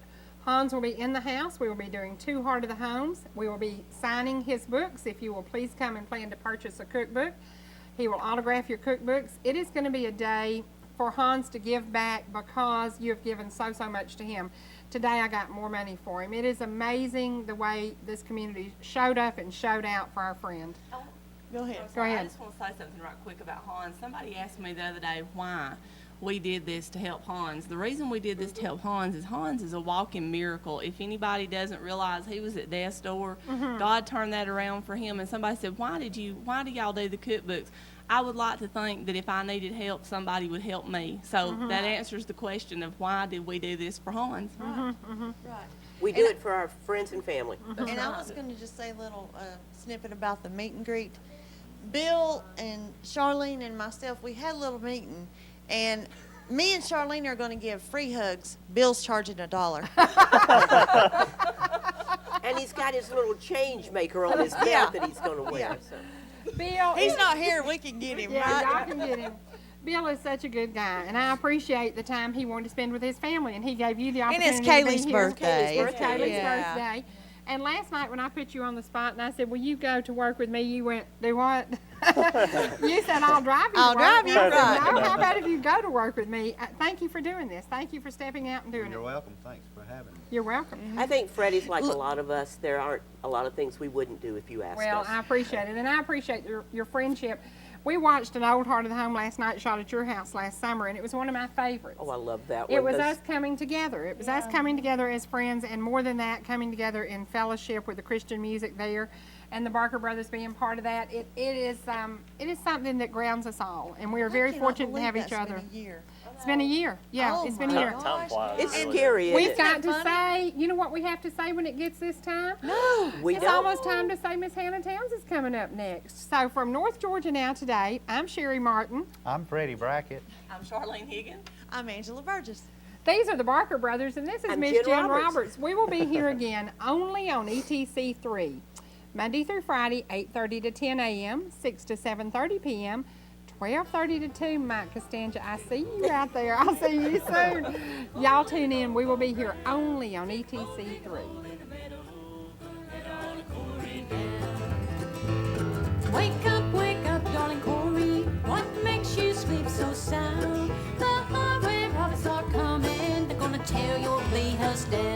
Hans will be in the house. We will be doing 2 Heart of the Homes. We will be signing his books. If you will please come and plan to purchase a cookbook, he will autograph your cookbooks. It is going to be a day for Hans to give back because you have given so much to him. Today I got more money for him. It is amazing the way this community showed up and showed out for our friend. Go ahead. Go ahead. I just want to say something right quick about Hans. Somebody asked me the other day why we did this to help Hans. The reason we did this to help Hans is a walking miracle. If anybody doesn't realize, he was at death's door. God turned that around for him, and somebody said, why did y'all do the cookbooks? I would like to think that if I needed help, somebody would help me. So that answers the question of why did we do this for Hans. Right. We do it for our friends and family. And I was going to just say a little snippet about the meet and greet. Bill and Charlene and myself, we had a little meeting, and me and Charlene are going to give free hugs. Bill's charging $1. And he's got his little change maker on his belt that he's going to wear. Yeah. So. Bill, He's not here. We can get him, yeah, right? y'all can get him. Bill is such a good guy, and I appreciate the time he wanted to spend with his family, and he gave you the And opportunity it's to Kaylee's be here. birthday. It's Kaylee's Yeah. birthday. And last night when I put you on the spot and I said, will you go to work with me? You went, do what? You said, I'll drive you to I'll work. drive you, And I said, right. no, how about if you go to work with me? Thank you for doing this. Thank you for stepping out and doing You're it. welcome. Thanks for having me. You're welcome. I think Freddie's like a lot of us. There aren't a lot of things we wouldn't do if you asked Well, us. I appreciate it, and I appreciate your friendship. We watched an old Heart of the Home last night shot at your house last summer, and it was one of my favorites. Oh, I love that one. It was Those- us coming together. It was us coming together as friends, and more than that, coming together in fellowship with the Christian music there, and the Barker brothers being part of that. It is something that grounds us all, and we are very I cannot fortunate to believe have each that's other. been a year. It's been a year. Yeah, Oh it's been a my year. gosh. Time flies. It's really. scary, We've isn't got it? to say, you know what we have to say when it gets this time? No, we It's don't. almost time to say Miss Hannah Towns is coming up next. So from North Georgia now today, I'm Cherie Martin. I'm Freddy Brackett. I'm Charlene Higgins. I'm Angela Burgess. These are the Barker brothers, and this is I'm Miss Jen Jen Roberts. Roberts. We will be here again only on ETC 3, Monday through Friday, 8:30 to 10 a.m., 6 to 7:30 p.m., 12:30 to 2. Mike Costanza, I see you out there. I'll see you soon. Y'all tune in. We will be here only on ETC 3. Wake up, darling Corey. What makes you sleep so sound? The highway robbers are coming. They're gonna tear your playhouse down.